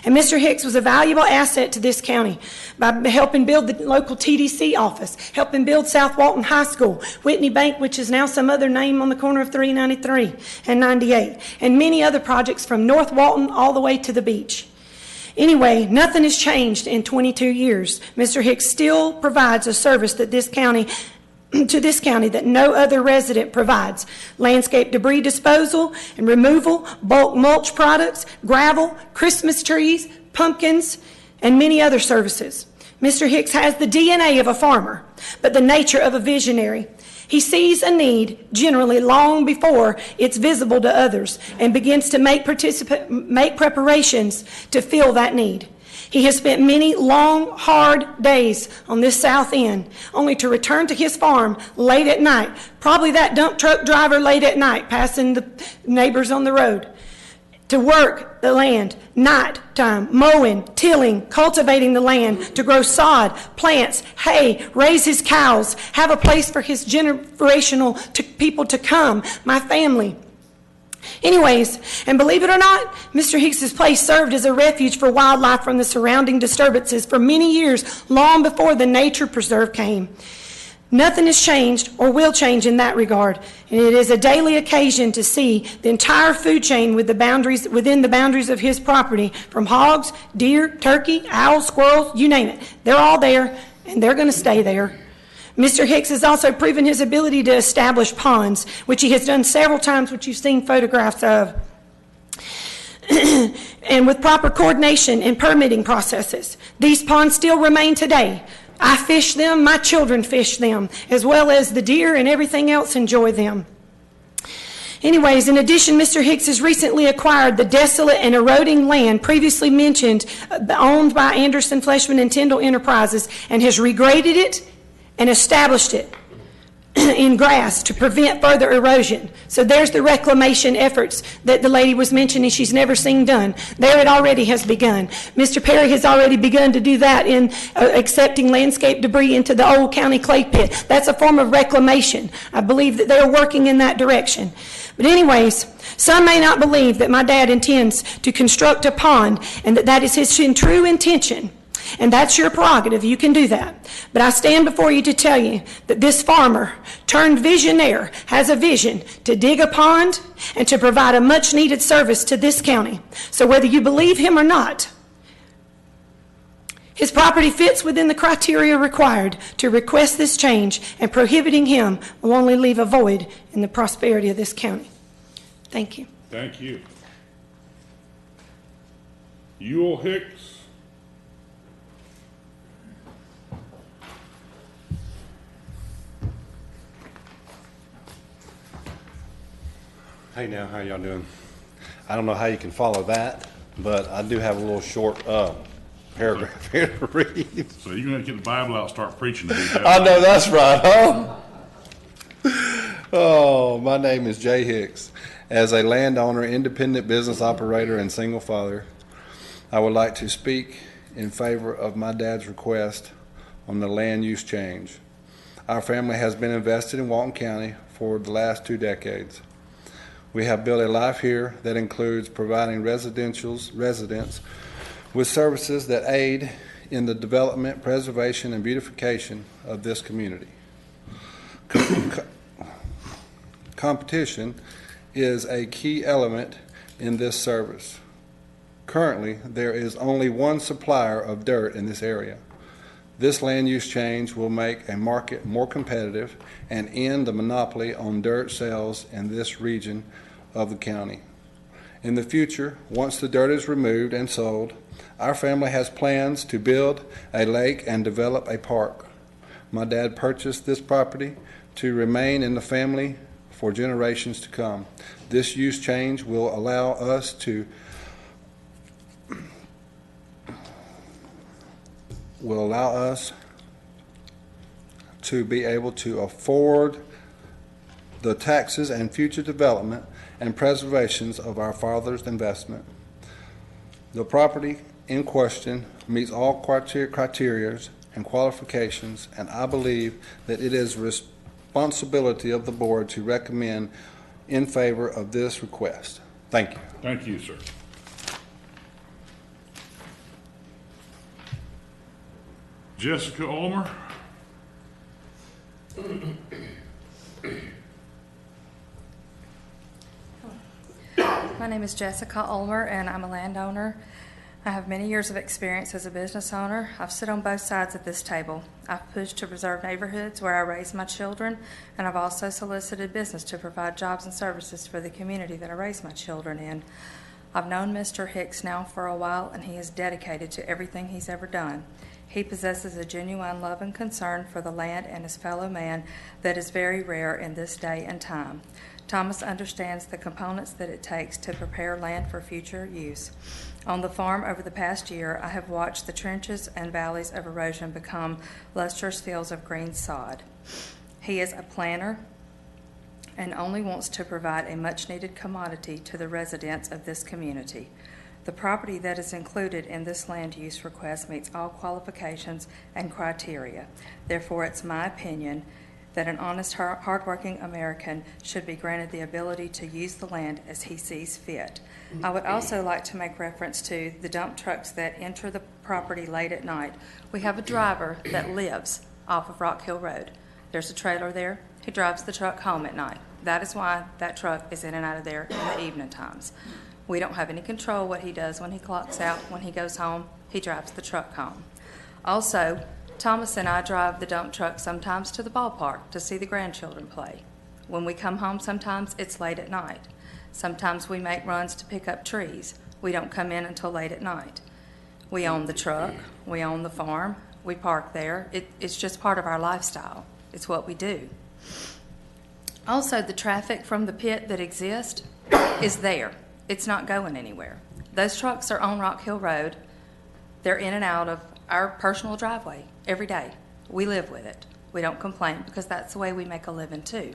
And Mr. Hicks was a valuable asset to this county by helping build the local TDC office, helping build South Walton High School, Whitney Bank, which is now some other name on the corner of 393 and 98, and many other projects from North Walton all the way to the beach. Anyway, nothing has changed in 22 years. Mr. Hicks still provides a service that this county that no other resident provides. Landscape debris disposal and removal, bulk mulch products, gravel, Christmas trees, pumpkins, and many other services. Mr. Hicks has the DNA of a farmer, but the nature of a visionary. He sees a need generally long before it's visible to others and begins to make preparations to fill that need. He has spent many long, hard days on this south end, only to return to his farm late at night, probably that dump truck driver late at night, passing the neighbors on the road, to work the land, night time, mowing, tilling, cultivating the land, to grow sod, plants, hay, raise his cows, have a place for his generational people to come, my family. Anyways, and believe it or not, Mr. Hicks's place served as a refuge for wildlife from the surrounding disturbances for many years, long before the nature preserve came. Nothing has changed or will change in that regard, and it is a daily occasion to see the entire food chain within the boundaries of his property, from hogs, deer, turkey, owls, squirrels, you name it. They're all there, and they're going to stay there. Mr. Hicks has also proven his ability to establish ponds, which he has done several times, which you've seen photographs of. And with proper coordination and permitting processes, these ponds still remain today. I fish them, my children fish them, as well as the deer and everything else enjoy them. Anyways, in addition, Mr. Hicks has recently acquired the desolate and eroding land previously mentioned, owned by Anderson, Fleshman, and Tyndall Enterprises, and has regraded it and established it in grass to prevent further erosion. So there's the reclamation efforts that the lady was mentioning she's never seen done. There it already has begun. Mr. Perry has already begun to do that in accepting landscape debris into the old county clay pit. That's a form of reclamation. I believe that they're working in that direction. But anyways, some may not believe that my dad intends to construct a pond and that that is his true intention. And that's your prerogative. You can do that. But I stand before you to tell you that this farmer turned visionaire has a vision to dig a pond and to provide a much needed service to this county. So whether you believe him or not, his property fits within the criteria required to request this change, and prohibiting him will only leave a void in the prosperity of this county. Thank you. Thank you. Ewell Hicks. Hey now, how y'all doing? I don't know how you can follow that, but I do have a little short paragraph here to read. So you're going to get the Bible out and start preaching to these guys. I know that's right, huh? Oh, my name is Jay Hicks. As a landowner, independent business operator, and single father, I would like to speak in favor of my dad's request on the land use change. Our family has been invested in Walton County for the last 2 decades. We have built a life here that includes providing residents with services that aid in the development, preservation, and beautification of this community. Competition is a key element in this service. Currently, there is only one supplier of dirt in this area. This land use change will make a market more competitive and end the monopoly on dirt sales in this region of the county. In the future, once the dirt is removed and sold, our family has plans to build a lake and develop a park. My dad purchased this property to remain in the family for generations to come. This use change will allow us to be able to afford the taxes and future development and preservations of our father's investment. The property in question meets all criteria and qualifications, and I believe that it is responsibility of the board to recommend in favor of this request. Thank you. Thank you, sir. Jessica Ulmer. My name is Jessica Ulmer, and I'm a landowner. I have many years of experience as a business owner. I've sit on both sides of this table. I've pushed to preserve neighborhoods where I raise my children, and I've also solicited business to provide jobs and services for the community that I raise my children in. I've known Mr. Hicks now for a while, and he is dedicated to everything he's ever done. He possesses a genuine love and concern for the land and his fellow man that is very rare in this day and time. Thomas understands the components that it takes to prepare land for future use. On the farm over the past year, I have watched the trenches and valleys of erosion become lustrous fields of green sod. He is a planner and only wants to provide a much-needed commodity to the residents of this community. The property that is included in this land use request meets all qualifications and criteria. Therefore, it's my opinion that an honest, hardworking American should be granted the ability to use the land as he sees fit. I would also like to make reference to the dump trucks that enter the property late at night. We have a driver that lives off of Rock Hill Road. There's a trailer there. He drives the truck home at night. That is why that truck is in and out of there in the evening times. We don't have any control what he does when he clocks out. When he goes home, he drives the truck home. Also, Thomas and I drive the dump truck sometimes to the ballpark to see the grandchildren play. When we come home, sometimes it's late at night. Sometimes we make runs to pick up trees. We don't come in until late at night. We own the truck. We own the farm. We park there. It's just part of our lifestyle. It's what we do. Also, the traffic from the pit that exists is there. It's not going anywhere. Those trucks are on Rock Hill Road. They're in and out of our personal driveway every day. We live with it. We don't complain because that's the way we make a living too.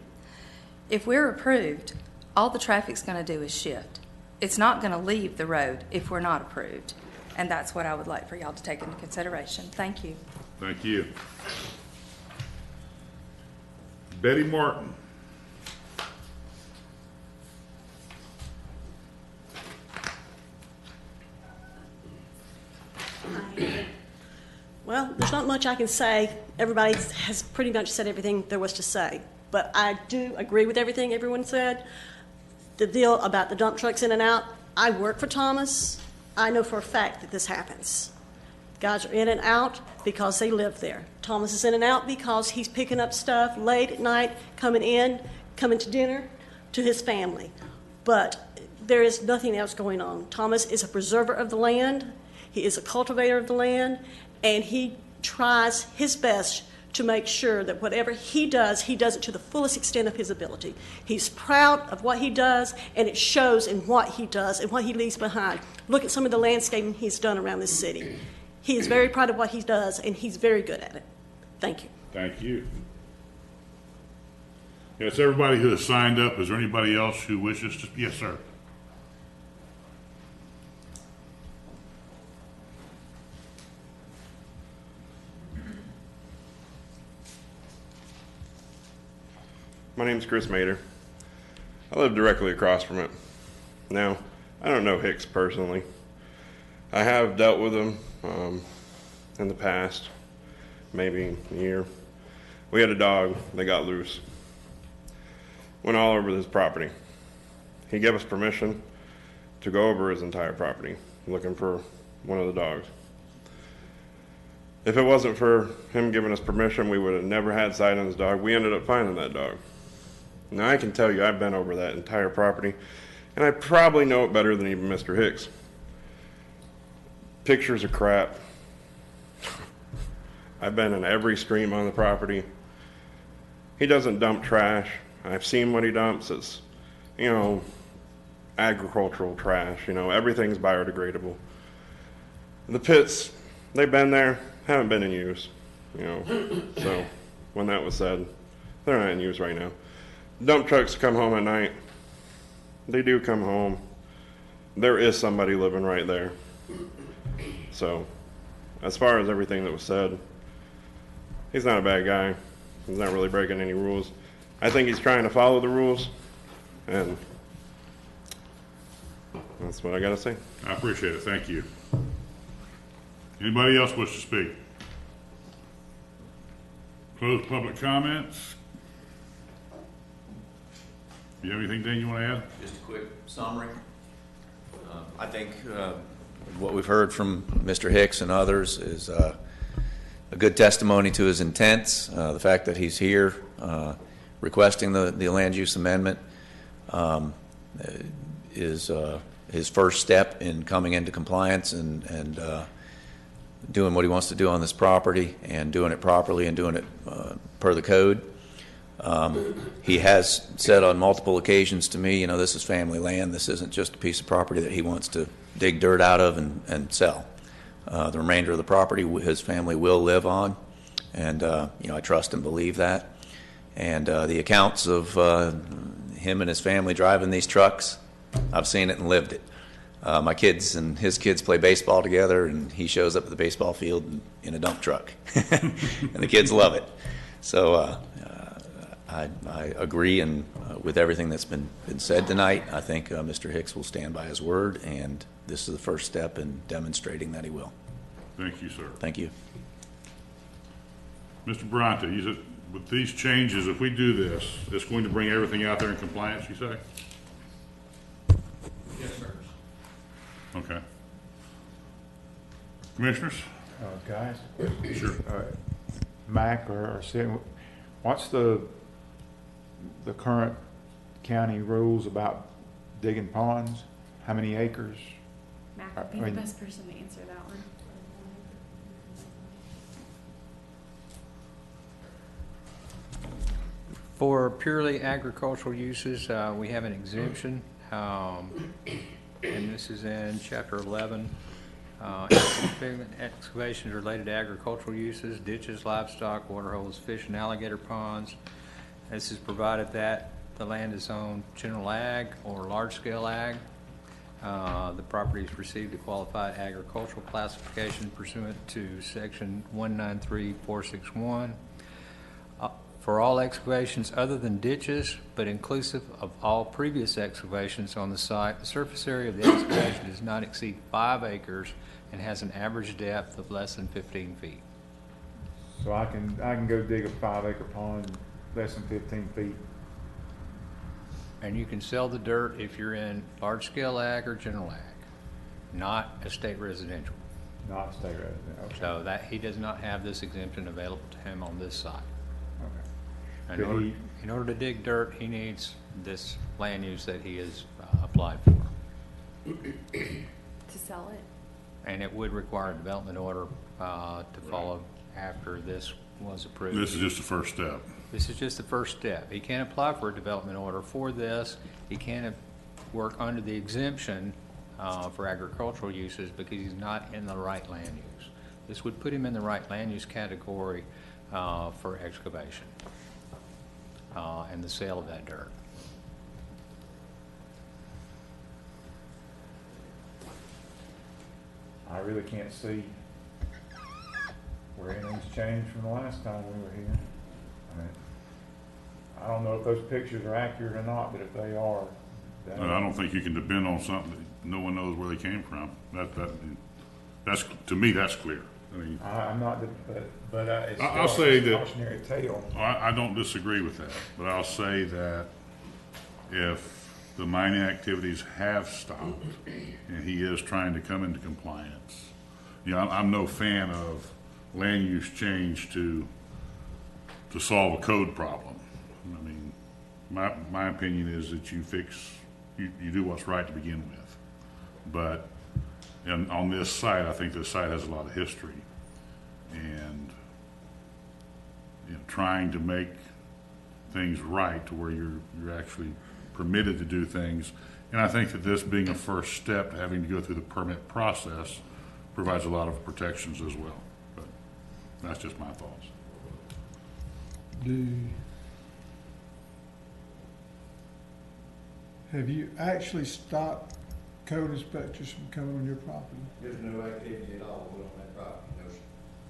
If we're approved, all the traffic's going to do is shift. It's not going to leave the road if we're not approved. And that's what I would like for y'all to take into consideration. Thank you. Thank you. Betty Martin. Well, there's not much I can say. Everybody has pretty much said everything there was to say. But I do agree with everything everyone said. The deal about the dump trucks in and out, I work for Thomas. I know for a fact that this happens. Guys are in and out because they live there. Thomas is in and out because he's picking up stuff late at night, coming to dinner to his family. But there is nothing else going on. Thomas is a preserver of the land. He is a cultivator of the land, and he tries his best to make sure that whatever he does it to the fullest extent of his ability. He's proud of what he does, and it shows in what he does and what he leaves behind. Look at some of the landscaping he's done around this city. He is very proud of what he does, and he's very good at it. Thank you. Thank you. Yes, everybody who has signed up, is there anybody else who wishes to? Yes, sir. My name's Chris Mater. I live directly across from it. Now, I don't know Hicks personally. I have dealt with him in the past, maybe a year. We had a dog that got loose. Went all over his property. He gave us permission to go over his entire property, looking for one of the dogs. If it wasn't for him giving us permission, we would have never had sight on his dog. We ended up finding that dog. Now, I can tell you I've been over that entire property, and I probably know it better than even Mr. Hicks. Pictures are crap. I've been in every stream on the property. He doesn't dump trash. I've seen what he dumps. It's, agricultural trash. Everything's biodegradable. The pits, they've been there, haven't been in use. So when that was said, they're not in use right now. Dump trucks come home at night. They do come home. There is somebody living right there. So, as far as everything that was said, he's not a bad guy. He's not really breaking any rules. I think he's trying to follow the rules, and that's what I gotta say. I appreciate it. Thank you. Anybody else wish to speak? Close public comments. Do you have anything, Dan, you want to add? Just a quick summary. I think what we've heard from Mr. Hicks and others is a good testimony to his intents. The fact that he's here requesting the land use amendment is his first step in coming into compliance and doing what he wants to do on this property and doing it properly and doing it per the code. He has said on multiple occasions to me, this is family land. This isn't just a piece of property that he wants to dig dirt out of and sell. The remainder of the property his family will live on, and I trust and believe that. And the accounts of him and his family driving these trucks, I've seen it and lived it. My kids and his kids play baseball together, and he shows up at the baseball field in a dump truck, and the kids love it. So I agree and with everything that's been said tonight. I think Mr. Hicks will stand by his word, and this is the first step in demonstrating that he will. Thank you, sir. Thank you. Mr. Bronte, with these changes, if we do this, it's going to bring everything out there in compliance, you say? Yes, sir. Okay. Commissioners? Guys? Sure. All right. Mac or city, what's the current county rules about digging ponds? How many acres? Mac would be I mean- the best person to answer that one. For purely agricultural uses, we have an exemption, and this is in Chapter 11. Excavations related to agricultural uses, ditches, livestock, water holes, fish and alligator ponds. This is provided that the land is owned general ag or large-scale ag. The property has received a qualified agricultural classification pursuant to Section 193461. For all excavations other than ditches, but inclusive of all previous excavations on the site, the surface area of the excavation does not exceed 5 acres and has an average depth of less than 15 feet. So I can go dig a 5-acre pond less than 15 feet. And you can sell the dirt if you're in large-scale ag or general ag, not estate residential. Not state resident, okay. So that, he does not have this exemption available to him on this site. Okay. In order to dig dirt, he needs this land use that he has applied for. To sell it? And it would require a development order to follow after this was approved. This is just the first step. This is just the first step. He can't apply for a development order for this. He can't work under the exemption for agricultural uses because he's not in the right land use. This would put him in the right land use category for excavation and the sale of that dirt. I really can't see where anything's changed from the last time we were here. I mean, I don't know if those pictures are accurate or not, but if they are, then I don't think you can depend on something that no one knows where they came from. That's, to me, that's clear. I mean, I'm not, but it's I'll still say a that- cautionary tale. I don't disagree with that, but I'll say that if the mining activities have stopped and he is trying to come into compliance, you know, I'm no fan of land use change to solve a code problem. I mean, my opinion is that you do what's right to begin with. But on this site, I think this site has a lot of history, and you know, trying to make things right to where you're actually permitted to do things. And I think that this being a first step, having to go through the permit process, provides a lot of protections as well. But that's just my thoughts. Have you actually stopped code inspectors from coming on your property? There's no activity at all on that property, no, sir.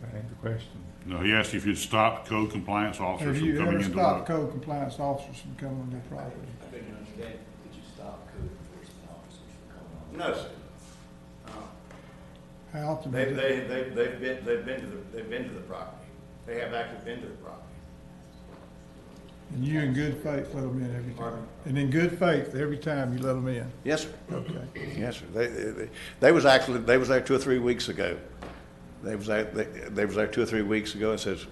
That ain't the question. No, he asked if you'd stopped code compliance officers Have from you coming ever into stopped the... code compliance officers from coming on your property? I couldn't understand, did you stop code enforcement officers from coming on? No, sir. How often? They've been to the property. They have actually been to the property. And you in good faith let them in every time? Pardon? And in good faith, every time you let them in? Yes, sir. Okay. Yes, sir. They was there 2 or 3 weeks ago. They was there 2 or 3 weeks ago and says,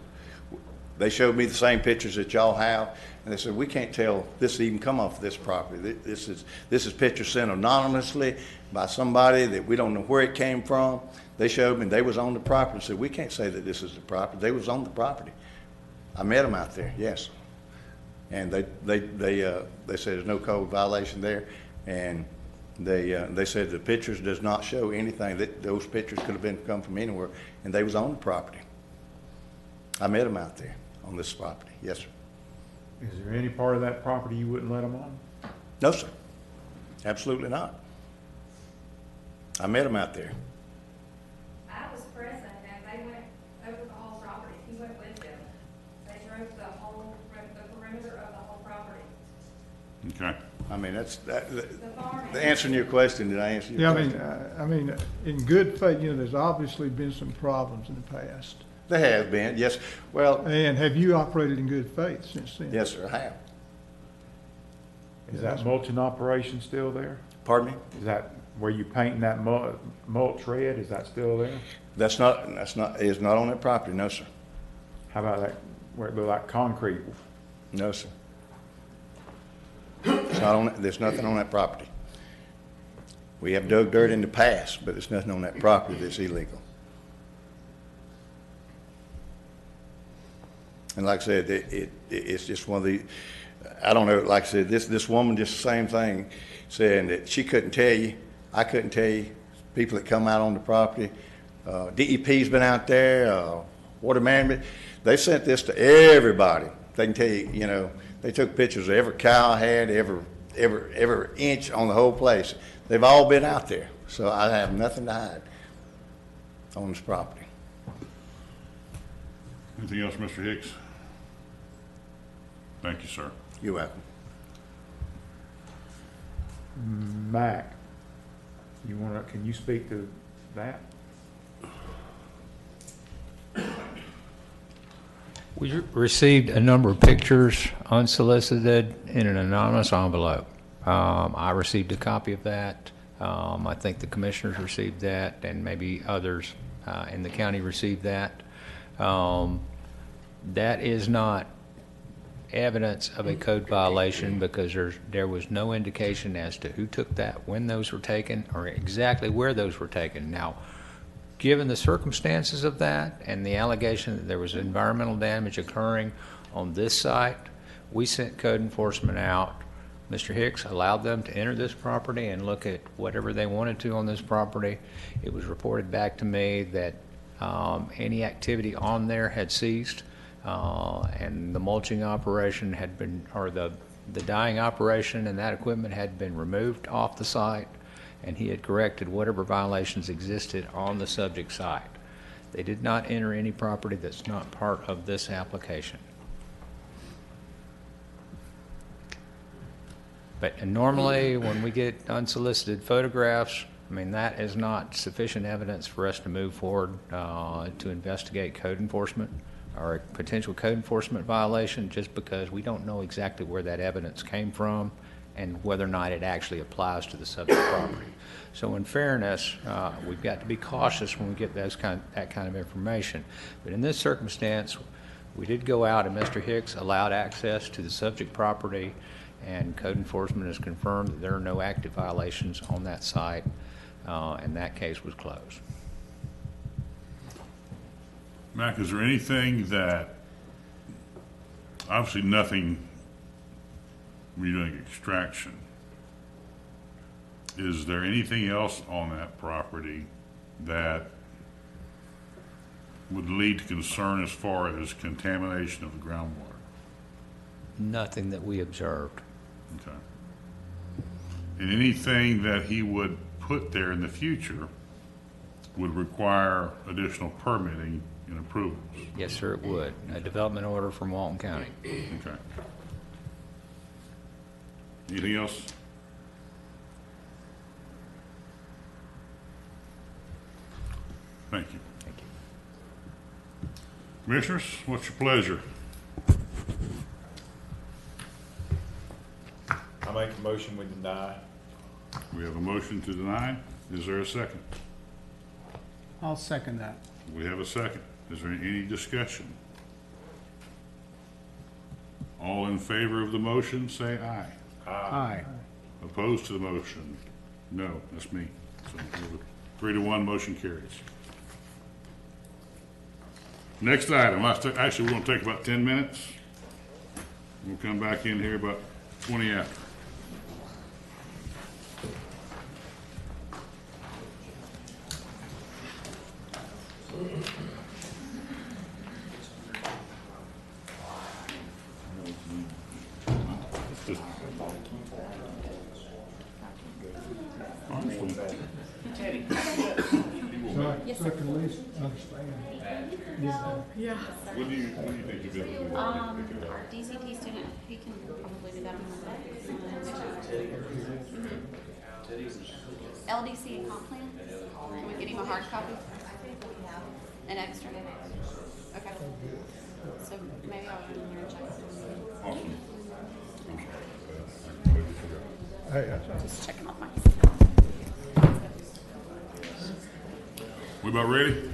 they showed me the same pictures that y'all have, and they said, we can't tell this even come off this property. This is pictures sent anonymously by somebody that we don't know where it came from. They showed me they was on the property and said, we can't say that this is the property. They was on the property. I met them out there, yes. And they said there's no code violation there, and they said the pictures does not show anything, that those pictures could have come from anywhere, and they was on the property. I met them out there on this property, yes, sir. Is there any part of that property you wouldn't let them on? No, sir. Absolutely not. I met them out there. I was present and they went over the whole property. He went with them. They drove the perimeter of the whole property. Okay. I mean, answering your question, did I answer your question? I mean, in good faith, you know, there's obviously been some problems in the past. There has been, yes. Well. And have you operated in good faith since then? Yes, sir, I have. Is that mulching operation still there? Pardon me? Is that where you painting that mulch red? Is that still there? It's not on that property, no, sir. How about that, where it looked like concrete? No, sir. It's not on, there's nothing on that property. We have dug dirt in the past, but there's nothing on that property that's illegal. And like I said, it's just one of the, I don't know, like I said, this woman, just the same thing, saying that she couldn't tell you, I couldn't tell you, people that come out on the property. DEP's been out there, Water Management, they sent this to everybody. They can tell you, you know, they took pictures of every cow I had, every inch on the whole place. They've all been out there, so I have nothing to hide on this property. Anything else, Mr. Hicks? Thank you, sir. You're welcome. Mac, can you speak to that? We received a number of pictures unsolicited in an anonymous envelope. I received a copy of that. I think the commissioners received that, and maybe others in the county received that. That is not evidence of a code violation because there was no indication as to who took that, when those were taken, or exactly where those were taken. Now, given the circumstances of that and the allegation that there was environmental damage occurring on this site, we sent code enforcement out. Mr. Hicks allowed them to enter this property and look at whatever they wanted to on this property. It was reported back to me that any activity on there had ceased, and the mulching operation had been, or the dyeing operation and that equipment had been removed off the site, and he had corrected whatever violations existed on the subject site. They did not enter any property that's not part of this application. But normally, when we get unsolicited photographs, I mean, that is not sufficient evidence for us to move forward to investigate code enforcement or a potential code enforcement violation, just because we don't know exactly where that evidence came from and whether or not it actually applies to the subject property. So in fairness, we've got to be cautious when we get that kind of information. But in this circumstance, we did go out and Mr. Hicks allowed access to the subject property, and code enforcement has confirmed that there are no active violations on that site, and that case was closed. Mac, is there anything that, obviously nothing when you're doing extraction, is there anything else on that property that would lead to concern as far as contamination of the groundwater? Nothing that we observed. Okay. And anything that he would put there in the future would require additional permitting and approvals? Yes, sir, it would. A development order from Walton County. Okay. Anything else? Thank you. Thank you. Commissioners, what's your pleasure? I make a motion we deny. We have a motion to deny. Is there a second? I'll second that. We have a second. Is there any discussion? All in favor of the motion, say aye. Aye. Opposed to the motion? No, that's me. So 3-1, motion carries. Next item, actually, we're going to take about 10 minutes. We'll come back in here about 20 after. So I can at least understand. Yeah. What do you think you'll be able to do? Our DCT student, he can probably do that on Monday. LDC and comp plan? Can we get him a hard copy? An extra? Okay. So maybe I'll run in there and check. Awesome. Just checking off my. We about ready?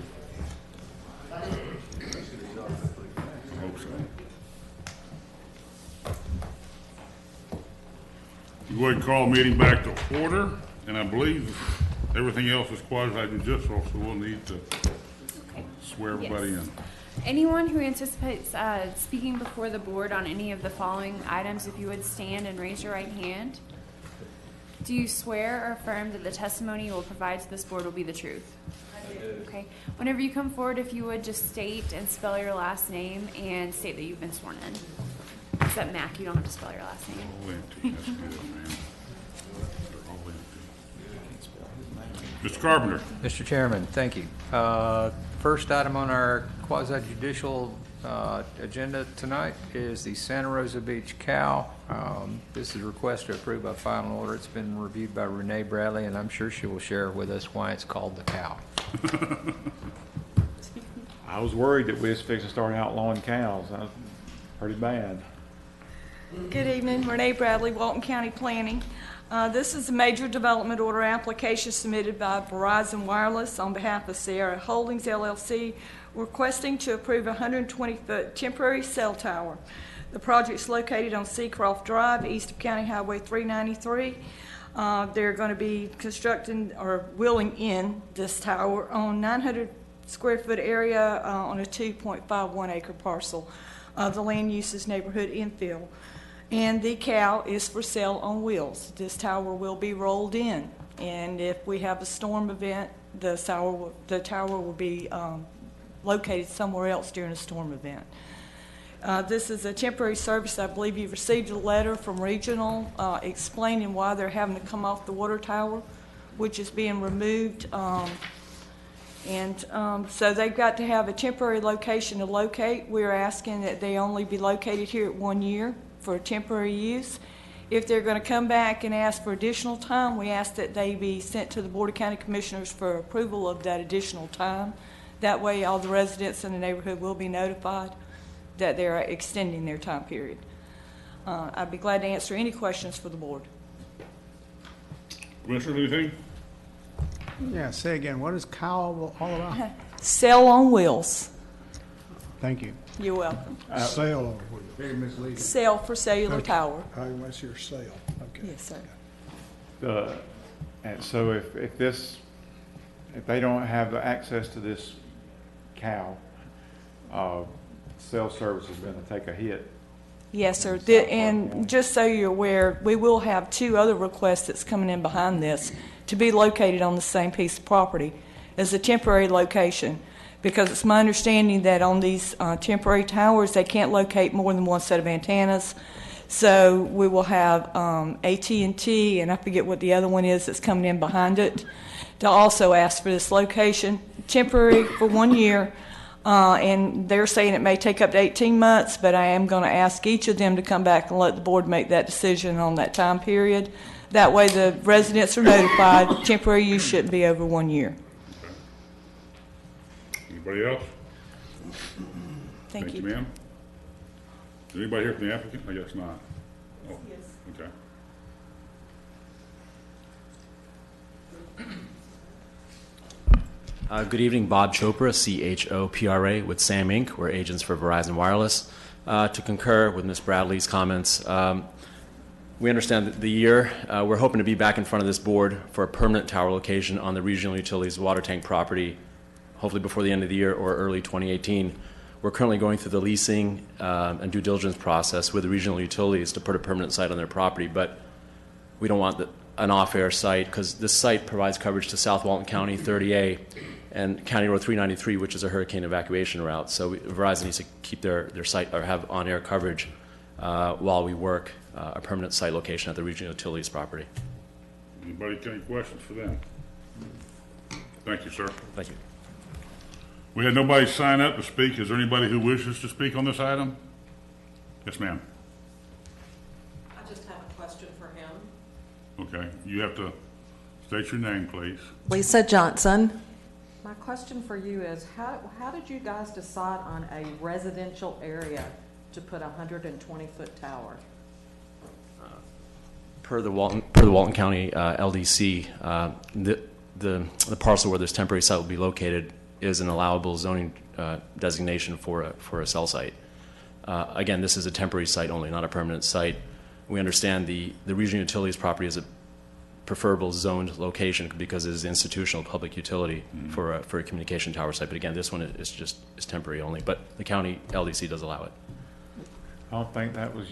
go ahead and call the meeting back to order, and I believe everything else is quasi-judicial, so we'll need to swear everybody in. Anyone who anticipates speaking before the board on any of the following items, if you would stand and raise your right hand. Do you swear or affirm that the testimony you will provide to this board will be the truth? I do. Okay. Whenever you come forward, if you would just state and spell your last name and state that you've been sworn in. Except Mac, you don't have to spell your last name. All empty. That's good, man. They're all empty. Mr. Carpenter. Mr. Chairman, thank you. First item on our quasi-judicial agenda tonight is the Santa Rosa Beach cow. This is a request to approve by final order. It's been reviewed by Renee Bradley, and I'm sure she will share with us why it's called the cow. I was worried that we was fixing to start outlawing cows. That was pretty bad. Good evening, Renee Bradley, Walton County Planning. This is a major development order application submitted by Verizon Wireless on behalf of Sierra Holdings LLC, requesting to approve a 120-foot temporary cell tower. The project is located on Seacroft Drive, east of County Highway 393. They're going to be constructing or wheeling in this tower on 900 square foot area on a 2.51 acre parcel. The land use is neighborhood infill. And the cow is for sale on wheels. This tower will be rolled in, and if we have a storm event, the tower will be located somewhere else during a storm event. This is a temporary service. I believe you've received a letter from Regional explaining why they're having to come off the water tower, which is being removed. So they've got to have a temporary location to locate. We're asking that they only be located here at 1 year for temporary use. If they're going to come back and ask for additional time, we ask that they be sent to the Board of County Commissioners for approval of that additional time. That way all the residents in the neighborhood will be notified that they're extending their time period. I'd be glad to answer any questions for the board. Commissioner, anything? Yeah, say again, what is cow all about? Cell on wheels. Thank you. You're welcome. Sale on wheels. Very misleading. Cell for cellular tower. That's your sale. Okay. Yes, sir. And so if they don't have the access to this cow, cell service is going to take a hit. Yes, sir. And just so you're aware, we will have 2 other requests that's coming in behind this to be located on the same piece of property as a temporary location, because it's my understanding that on these temporary towers, they can't locate more than one set of antennas. So we will have AT&T, and I forget what the other one is that's coming in behind it, to also ask for this location, temporary for 1 year. And they're saying it may take up to 18 months, but I am going to ask each of them to come back and let the board make that decision on that time period. That way the residents are notified. Temporary use shouldn't be over 1 year. Anybody else? Thank you. Ma'am. Is anybody here from the applicant? I guess not. Oh, yes. Okay. Good evening, Bob Chopra, CHOPRA with SAM Inc. We're agents for Verizon Wireless. To concur with Ms. Bradley's comments, we understand that we're hoping to be back in front of this board for a permanent tower location on the Regional Utilities water tank property, hopefully before the end of the year or early 2018. We're currently going through the leasing and due diligence process with the Regional Utilities to put a permanent site on their property, but we don't want an off-air site because this site provides coverage to South Walton County 30A and County Road 393, which is a hurricane evacuation route. So Verizon needs to keep their site or have on-air coverage while we work a permanent site location at the Regional Utilities property. Anybody got any questions for them? Thank you, sir. Thank you. We had nobody sign up to speak. Is there anybody who wishes to speak on this item? Yes, ma'am. I just have a question for him. Okay. You have to state your name, please. Lisa Johnson. My question for you is, how did you guys decide on a residential area to put a 120-foot tower? Per the Walton County LDC, the parcel where this temporary site will be located is an allowable zoning designation for a cell site. Again, this is a temporary site only, not a permanent site. We understand the regional utilities property is a preferable zoned location because it is institutional public utility for a communication tower site. But again, this one is temporary only, but the county LDC does allow it. I don't think that was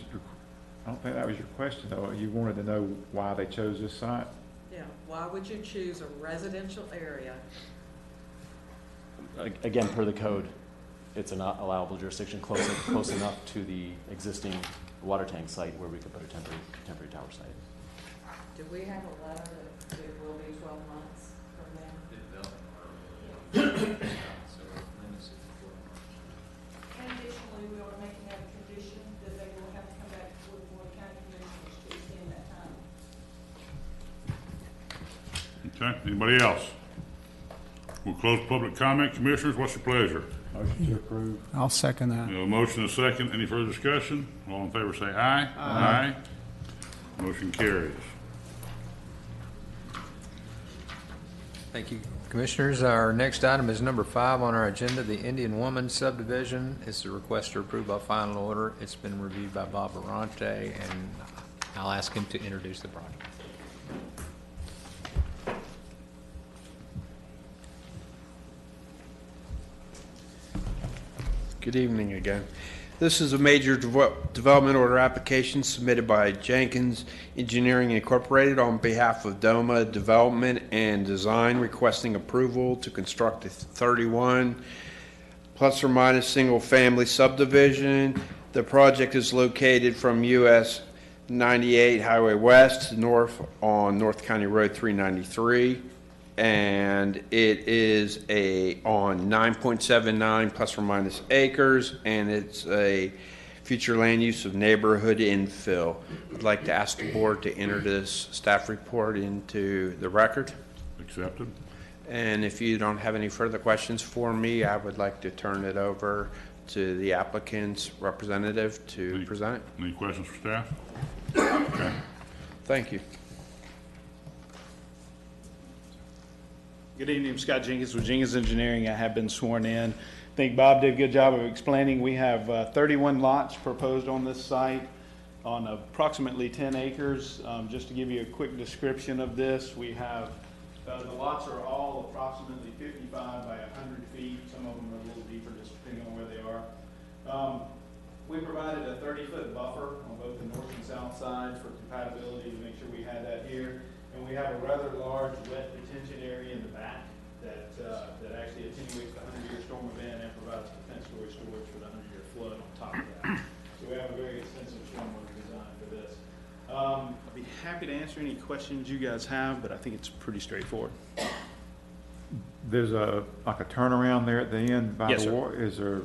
your question, though. You wanted to know why they chose this site? Yeah, why would you choose a residential area? Again, per the code, it's an allowable jurisdiction close enough to the existing water tank site where we could put a temporary tower site. Do we have a letter that it will be 12 months from them? And additionally, we are making that a condition that they will have to come back before the Board of County Commissioners to extend that time. Okay, anybody else? We'll close public comment. Commissioners, what's your pleasure? Motion to approve. I'll second that. We have a motion and a second. Any further discussion? All in favor say aye. Aye. Motion carries. Thank you, Commissioners. Our next item is number 5 on our agenda, the Indian Woman subdivision. It's a request to approve by final order. It's been reviewed by Bob Arante, and I'll ask him to introduce the project. Good evening again. This is a major development order application submitted by Jenkins Engineering Incorporated on behalf of DOMA Development and Design, requesting approval to construct a 31 plus or minus single family subdivision. The project is located from US 98 Highway West north on North County Road 393. And it is on 9.79 plus or minus acres, and it's a future land use of neighborhood infill. I'd like to ask the board to enter this staff report into the record. Accepted. And if you don't have any further questions for me, I would like to turn it over to the applicant's representative to present it. Any questions for staff? Okay. Thank you. Good evening, I'm Scott Jenkins with Jenkins Engineering. I have been sworn in. I think Bob did a good job of explaining. We have 31 lots proposed on this site on approximately 10 acres. Just to give you a quick description of this, we have the lots are all approximately 55 by 100 feet. Some of them are a little deeper, just depending on where they are. We provided a 30-foot buffer on both the north and south sides for compatibility to make sure we had that here. And we have a rather large wet retention area in the back that actually attenuates the 100-year storm event and provides compensatory storage for the 100-year flood on top of that. So we have a very extensive stormwater design for this. I'd be happy to answer any questions you guys have, but I think it's pretty straightforward. There's like a turnaround there at the end by Yes, the sir. water. Is there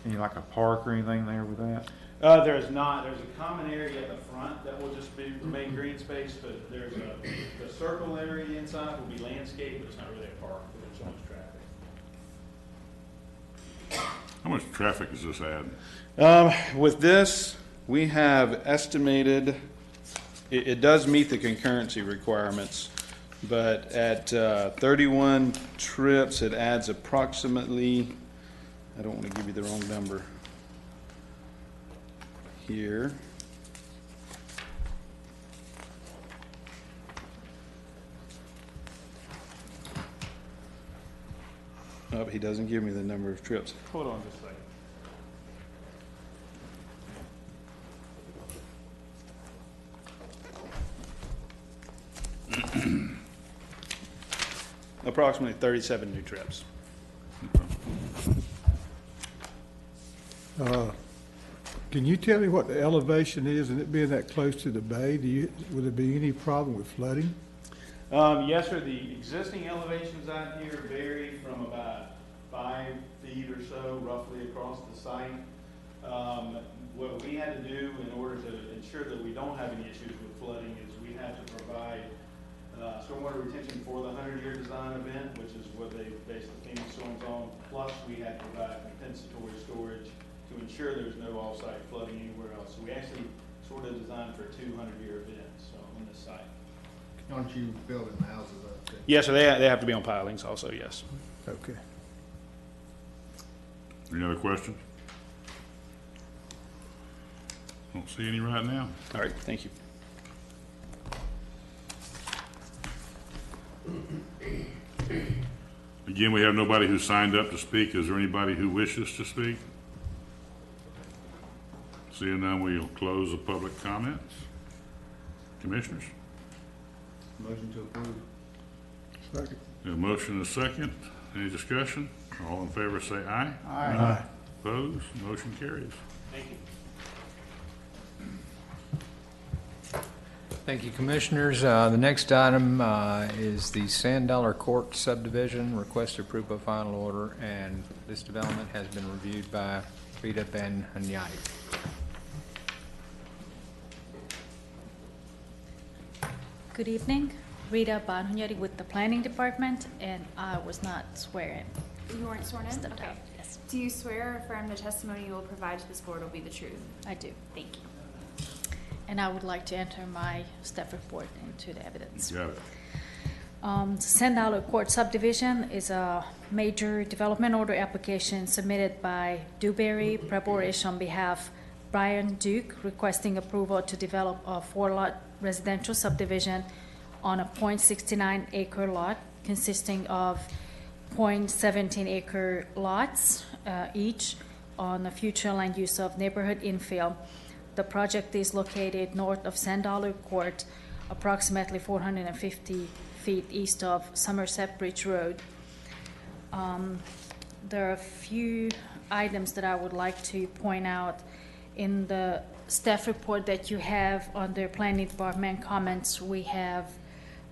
any like a park or anything there with that? There is not. There's a common area at the front that will just remain green space, but there's the circle area inside will be landscaped, but it's not really a park, but there's so much traffic. How much traffic does this add? With this, we have estimated, it does meet the concurrency requirements, but at 31 trips, it adds approximately, I don't want to give you the wrong number here. Oh, he doesn't give me the number of trips. Hold on just a second. Approximately 37 new trips. Can you tell me what the elevation is, and it being that close to the bay, would there be any problem with flooding? Yes, sir. The existing elevations out here vary from about 5 feet or so, roughly across the site. What we had to do in order to ensure that we don't have any issues with flooding is we had to provide stormwater retention for the 100-year design event, which is what they based the FEMA storms on. Plus, we had to provide compensatory storage to ensure there's no off-site flooding anywhere else. So we actually sort of designed for 2 100-year events on this site. Aren't you building the houses up there? Yes, so they have to be on pilings also, yes. Okay. Any other questions? Don't see any right now. All right, thank you. Again, we have nobody who signed up to speak. Is there anybody who wishes to speak? Seeing none, we'll close the public comments. Commissioners? Motion to approve. Second. A motion and a second. Any discussion? All in favor say aye. Aye. Opposed? Motion carries. Thank you. Thank you, Commissioners. The next item is the Sand Dollar Court subdivision. Request approved by final order, and this development has been reviewed by Rita Ben Hanyadi. Good evening, Rita Banhunyadi with the Planning Department, and I was not swearing. You weren't sworn in? Stepped Okay. out, yes. Do you swear or affirm the testimony you will provide to this board will be the truth? I do. Thank you. And I would like to enter my staff report into the evidence. You got it. Sand Dollar Court subdivision is a major development order application submitted by Dewberry Preporish on behalf Brian Duke, requesting approval to develop a 4-lot residential subdivision on a 0.69 acre lot consisting of 0.17 acre lots each on the future land use of neighborhood infill. The project is located north of Sand Dollar Court, approximately 450 feet east of Somerset Bridge Road. There are a few items that I would like to point out in the staff report that you have under Planning Department comments. We have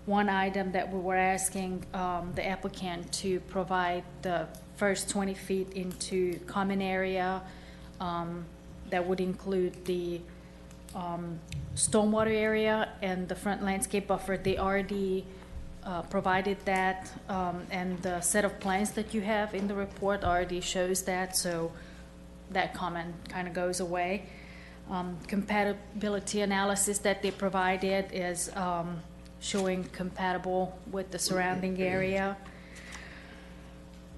one item that we were asking the applicant to provide the first 20 feet into common area. That would include the stormwater area and the front landscape buffer. They already provided that, and the set of plans that you have in the report already shows that, so that comment kind of goes away. Compatibility analysis that they provided is showing compatible with the surrounding area.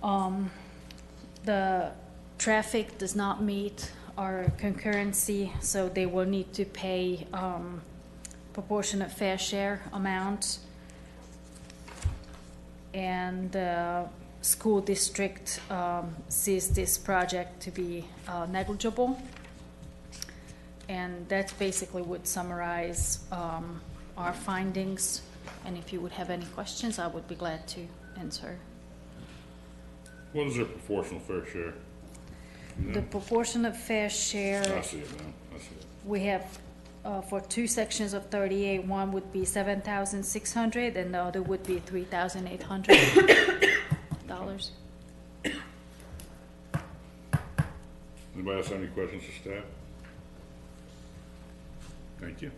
The traffic does not meet our concurrency, so they will need to pay proportionate fair share amount. And the school district sees this project to be negligible. And that basically would summarize our findings. And if you would have any questions, I would be glad to answer. What is their proportional fair share? The proportionate fair share. I see it now. I see it. We have for two sections of 38, one would be $7,600 and the other would be $3,800. Anybody else have any questions for staff? Thank you.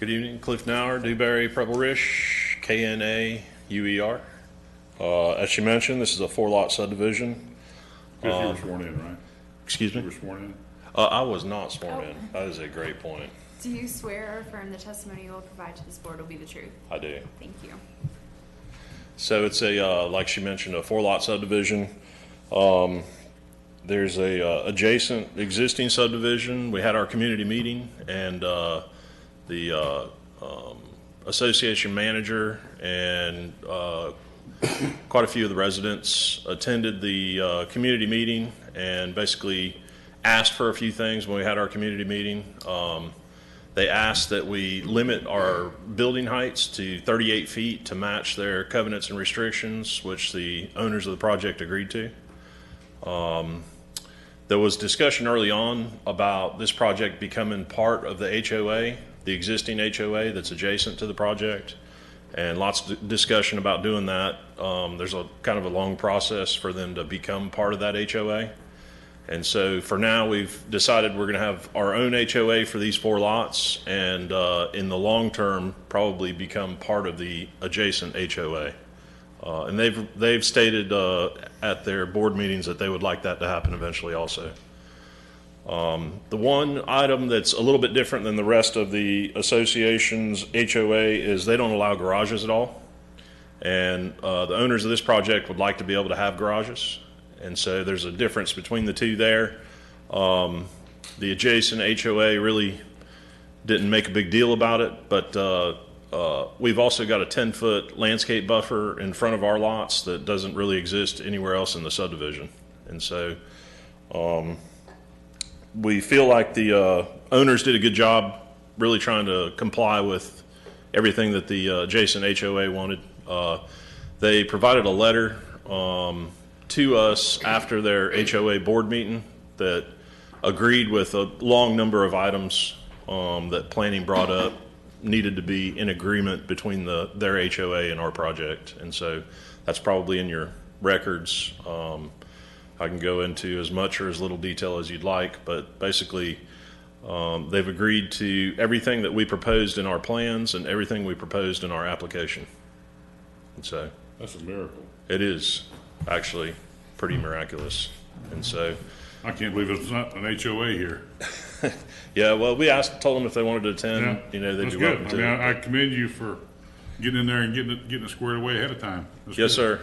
Good evening, Cliff Nauer, Dewberry, Preble-Rish, KNA-UER. As she mentioned, this is a 4-lot subdivision. Because you were sworn in, right? Excuse me? You were sworn in? I was not sworn in. That is a great point. Do you swear or affirm the testimony you will provide to this board will be the truth? I do. Thank you. So it's a, like she mentioned, a 4-lot subdivision. There's a adjacent existing subdivision. We had our community meeting, and the association manager and quite a few of the residents attended the community meeting and basically asked for a few things when we had our community meeting. They asked that we limit our building heights to 38 feet to match their covenants and restrictions, which the owners of the project agreed to. There was discussion early on about this project becoming part of the HOA, the existing HOA that's adjacent to the project, and lots of discussion about doing that. There's a kind of a long process for them to become part of that HOA. And so for now, we've decided we're going to have our own HOA for these 4 lots, and in the long term, probably become part of the adjacent HOA. And they've stated at their board meetings that they would like that to happen eventually also. The one item that's a little bit different than the rest of the association's HOA is they don't allow garages at all. And the owners of this project would like to be able to have garages. And so there's a difference between the two there. The adjacent HOA really didn't make a big deal about it, but we've also got a 10-foot landscape buffer in front of our lots that doesn't really exist anywhere else in the subdivision. And so we feel like the owners did a good job really trying to comply with everything that the adjacent HOA wanted. They provided a letter to us after their HOA board meeting that agreed with a long number of items that planning brought up needed to be in agreement between their HOA and our project. And so that's probably in your records. I can go into as much or as little detail as you'd like, but basically they've agreed to everything that we proposed in our plans and everything we proposed in our application. And so that's a miracle. It is actually pretty miraculous. And so I can't believe it's not an HOA here. Yeah, well, told them if they wanted to attend, Yeah, you know, they'd that's be good. welcome to. I mean, I commend you for getting in there and getting it squared away ahead of time. That's Yes, good. sir.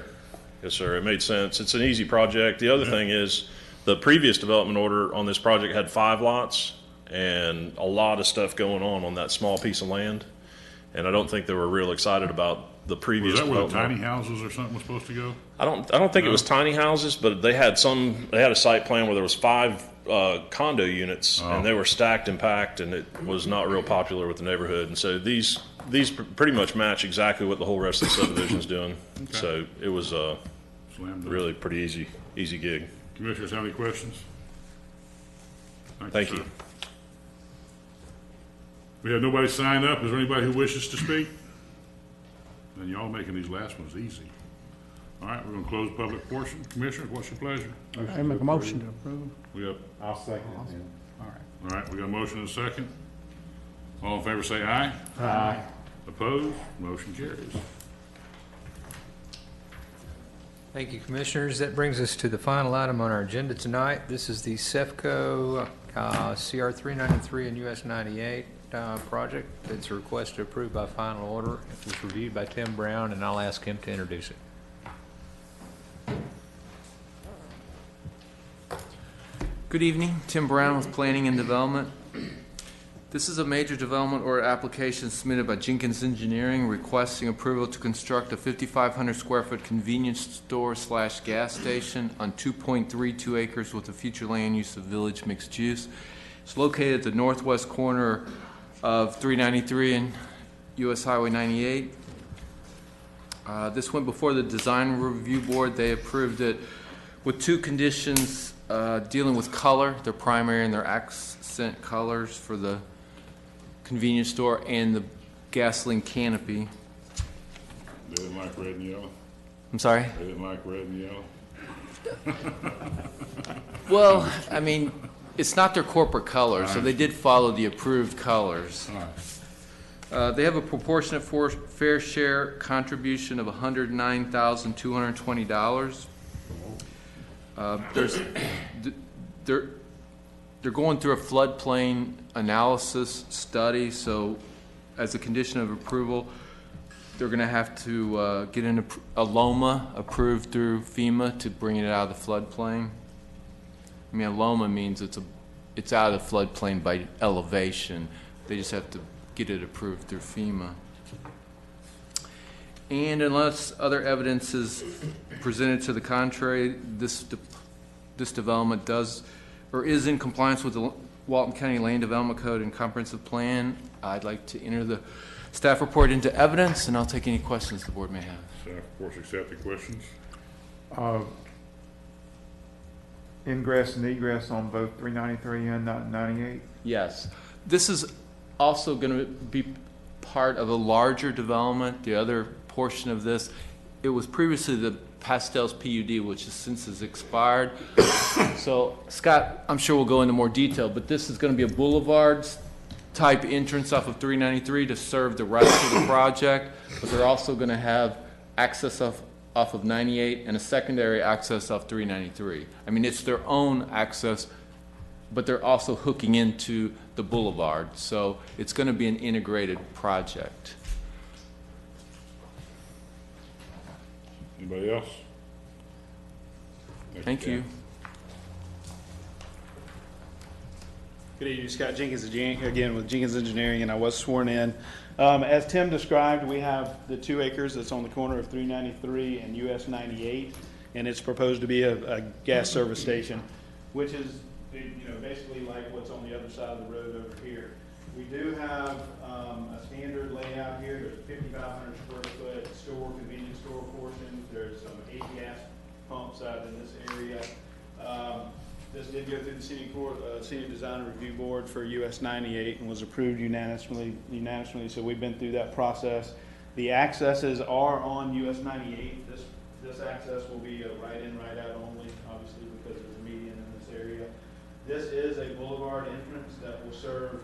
Yes, sir. It made sense. It's an easy project. The other thing is the previous development order on this project had 5 lots and a lot of stuff going on that small piece of land. And I don't think they were real excited about the previous Was that where the development. tiny houses or something was supposed to go? I don't think it was tiny houses, but they had a site plan where there was 5 condo units and they were stacked and packed, and it was not real popular with the neighborhood. And so these pretty much match exactly what the whole rest of the subdivision is doing. Okay. So it was Slam dunk. really pretty easy gig. Commissioners have any questions? Thank sir. you. We have nobody signed up. Is there anybody who wishes to speak? Then y'all making these last ones easy. All right, we're gonna close public portion. Commissioners, what's your pleasure? I make a motion to approve. We have, I'll second it then. All right. all right, we got a motion and a second. All in favor say aye. Aye. Opposed? Motion carries. Thank you, Commissioners. That brings us to the final item on our agenda tonight. This is the CEFCO CR 393 and US 98 project. It's a request to approve by final order. It was reviewed by Tim Brown, and I'll ask him to introduce it. Good evening, Tim Brown with Planning and Development. This is a major development order application submitted by Jenkins Engineering requesting approval to construct a 5,500 square foot convenience store / gas station on 2.32 acres with a future land use of village mixed use. It's located at the northwest corner of 393 and US Highway 98. This went before the Design Review Board. They approved it with 2 conditions dealing with color, their primary and their accent colors for the convenience store and the gasoline canopy. They didn't like red and yellow? I'm sorry? They didn't like red and yellow? Well, I mean, it's not their corporate colors, so they did follow the approved colors. They have a proportionate fair share contribution of $109,220. They're going through a floodplain analysis study, so as a condition of approval, they're going to have to get a LOMA approved through FEMA to bring it out of the floodplain. I mean, a LOMA means it's out of the floodplain by elevation. They just have to get it approved through FEMA. And unless other evidence is presented to the contrary, this development does or is in compliance with the Walton County Land Development Code and Comprehensive Plan. I'd like to enter the staff report into evidence, and I'll take any questions the board may have. Staff, of course, accept the questions. Ingress and egress on both 393 and 98? Yes. This is also going to be part of a larger development. The other portion of this, it was previously the Pastels PUD, which since has expired. So Scott, I'm sure we'll go into more detail, but this is going to be a boulevard type entrance off of 393 to serve the rest of the project, but they're also going to have access off of 98 and a secondary access off 393. I mean, it's their own access, but they're also hooking into the boulevard. So it's going to be an integrated project. Anybody else? Thank you. Good evening, Scott Jenkins again with Jenkins Engineering, and I was sworn in. As Tim described, we have the 2 acres that's on the corner of 393 and US 98, and it's proposed to be a gas service station, which is, basically like what's on the other side of the road over here. We do have a standard layout here. There's a 5,500 square foot store, convenience store portion. There's some 8 gas pumps out in this area. This did go through the Senior Design Review Board for US 98 and was approved unanimously, so we've been through that process. The accesses are on US 98. This access will be a right-in, right-out only, obviously, because there's a median in this area. This is a boulevard entrance that will serve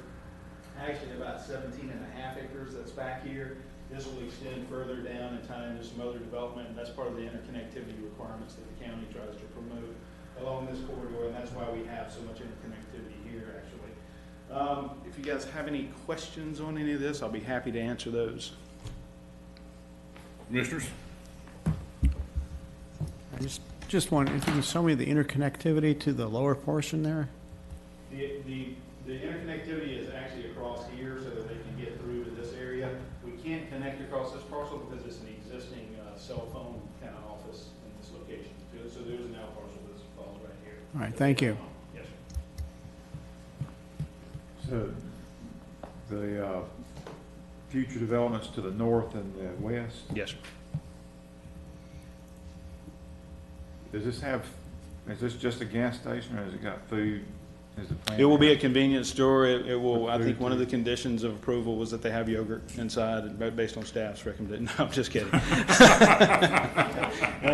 actually about 17.5 acres that's back here. This will extend further down and tie into some other development, and that's part of the interconnectivity requirements that the county tries to promote along this corridor, and that's why we have so much interconnectivity here, actually. If you guys have any questions on any of this, I'll be happy to answer those. Commissioners? I just wonder if you can show me the interconnectivity to the lower portion there? The interconnectivity is actually across here so that they can get through to this area. We can't connect across this parcel because it's an existing cell phone kind of office in this location. So there's an out parcel that falls right here. All right, thank you. Yes, So the future developments to the north and the west, yes, sir. is this just a gas station or has it got food? Is the plan? It will be a convenience store. It will, With I think food, one of too. the conditions of approval was that they have yogurt inside, based on staff's recommendation. No, I'm just kidding. No,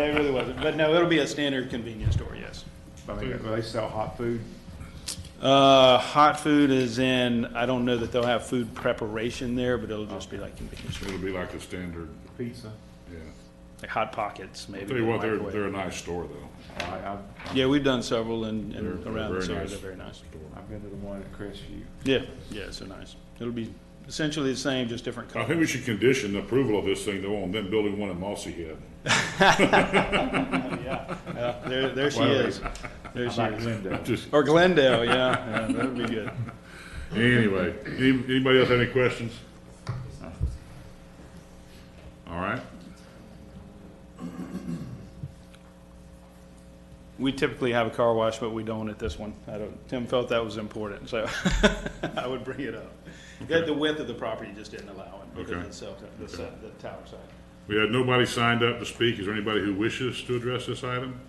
it really wasn't. But no, it'll be a standard convenience store, yes. I mean, will they sell hot food? Hot food is in, I don't know that they'll have food preparation there, but it'll just be like convenience store. It'll be like a standard, Pizza? yeah. Like Hot Pockets, maybe. I'll tell you what, microwave. they're a nice store, though. Yeah, we've done several in They're around this very area. nice. They're very nice. I've been to the one at Crestview. Yeah, so nice. It'll be essentially the same, just different I colors. think we should condition the approval of this thing, though, on them building one in Mossy Head. Yeah, there she Well, is. There she How about is. Glendale? Just- Or Glendale, yeah, that would be good. Anyway, anybody else have any questions? All right. We typically have a car wash, but we don't at this one. Tim felt that was important, so I would bring it up. Okay. The width of the property just didn't allow it because Okay. it's the tower side. We had nobody signed up to speak. Is there anybody who wishes to address this item?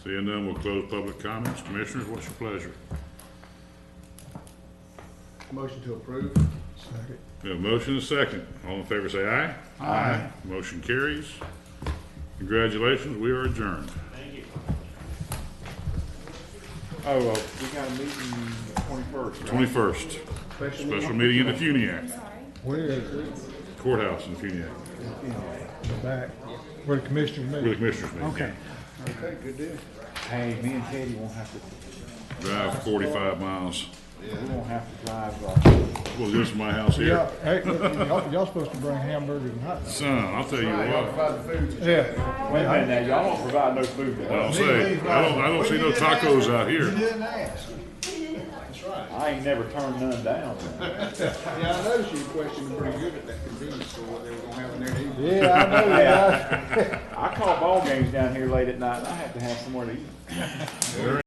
Seeing none, we'll close public comments. Commissioners, what's your pleasure? Motion to approve. Second. We have a motion and a second. All in favor say aye. Aye. Motion carries. Congratulations, we are adjourned. Thank you. Oh, we got a meeting the 21st, right? 21st, special meeting in the Funiac, Where is it? courthouse in Funiac, Back, where the commissioner where the meet. commissioners meet. Okay. Okay, good deal. Hey, me and Katie won't have to, Drive 45 miles. we won't have to drive, Well, this is my house Y'all, here. hey, y'all supposed to bring hamburgers and hot dogs. Son, I'll tell you what, Yeah. wait a minute now, y'all don't provide no food to I'll us. say, I don't see no tacos out You here. didn't ask. That's right. I ain't never turned none down. Yeah, I noticed you questioned pretty good at that convenience store, what they were gonna have in there to eat. Yeah, I know that. I call ball games down here late at night, and I have to have somewhere to eat.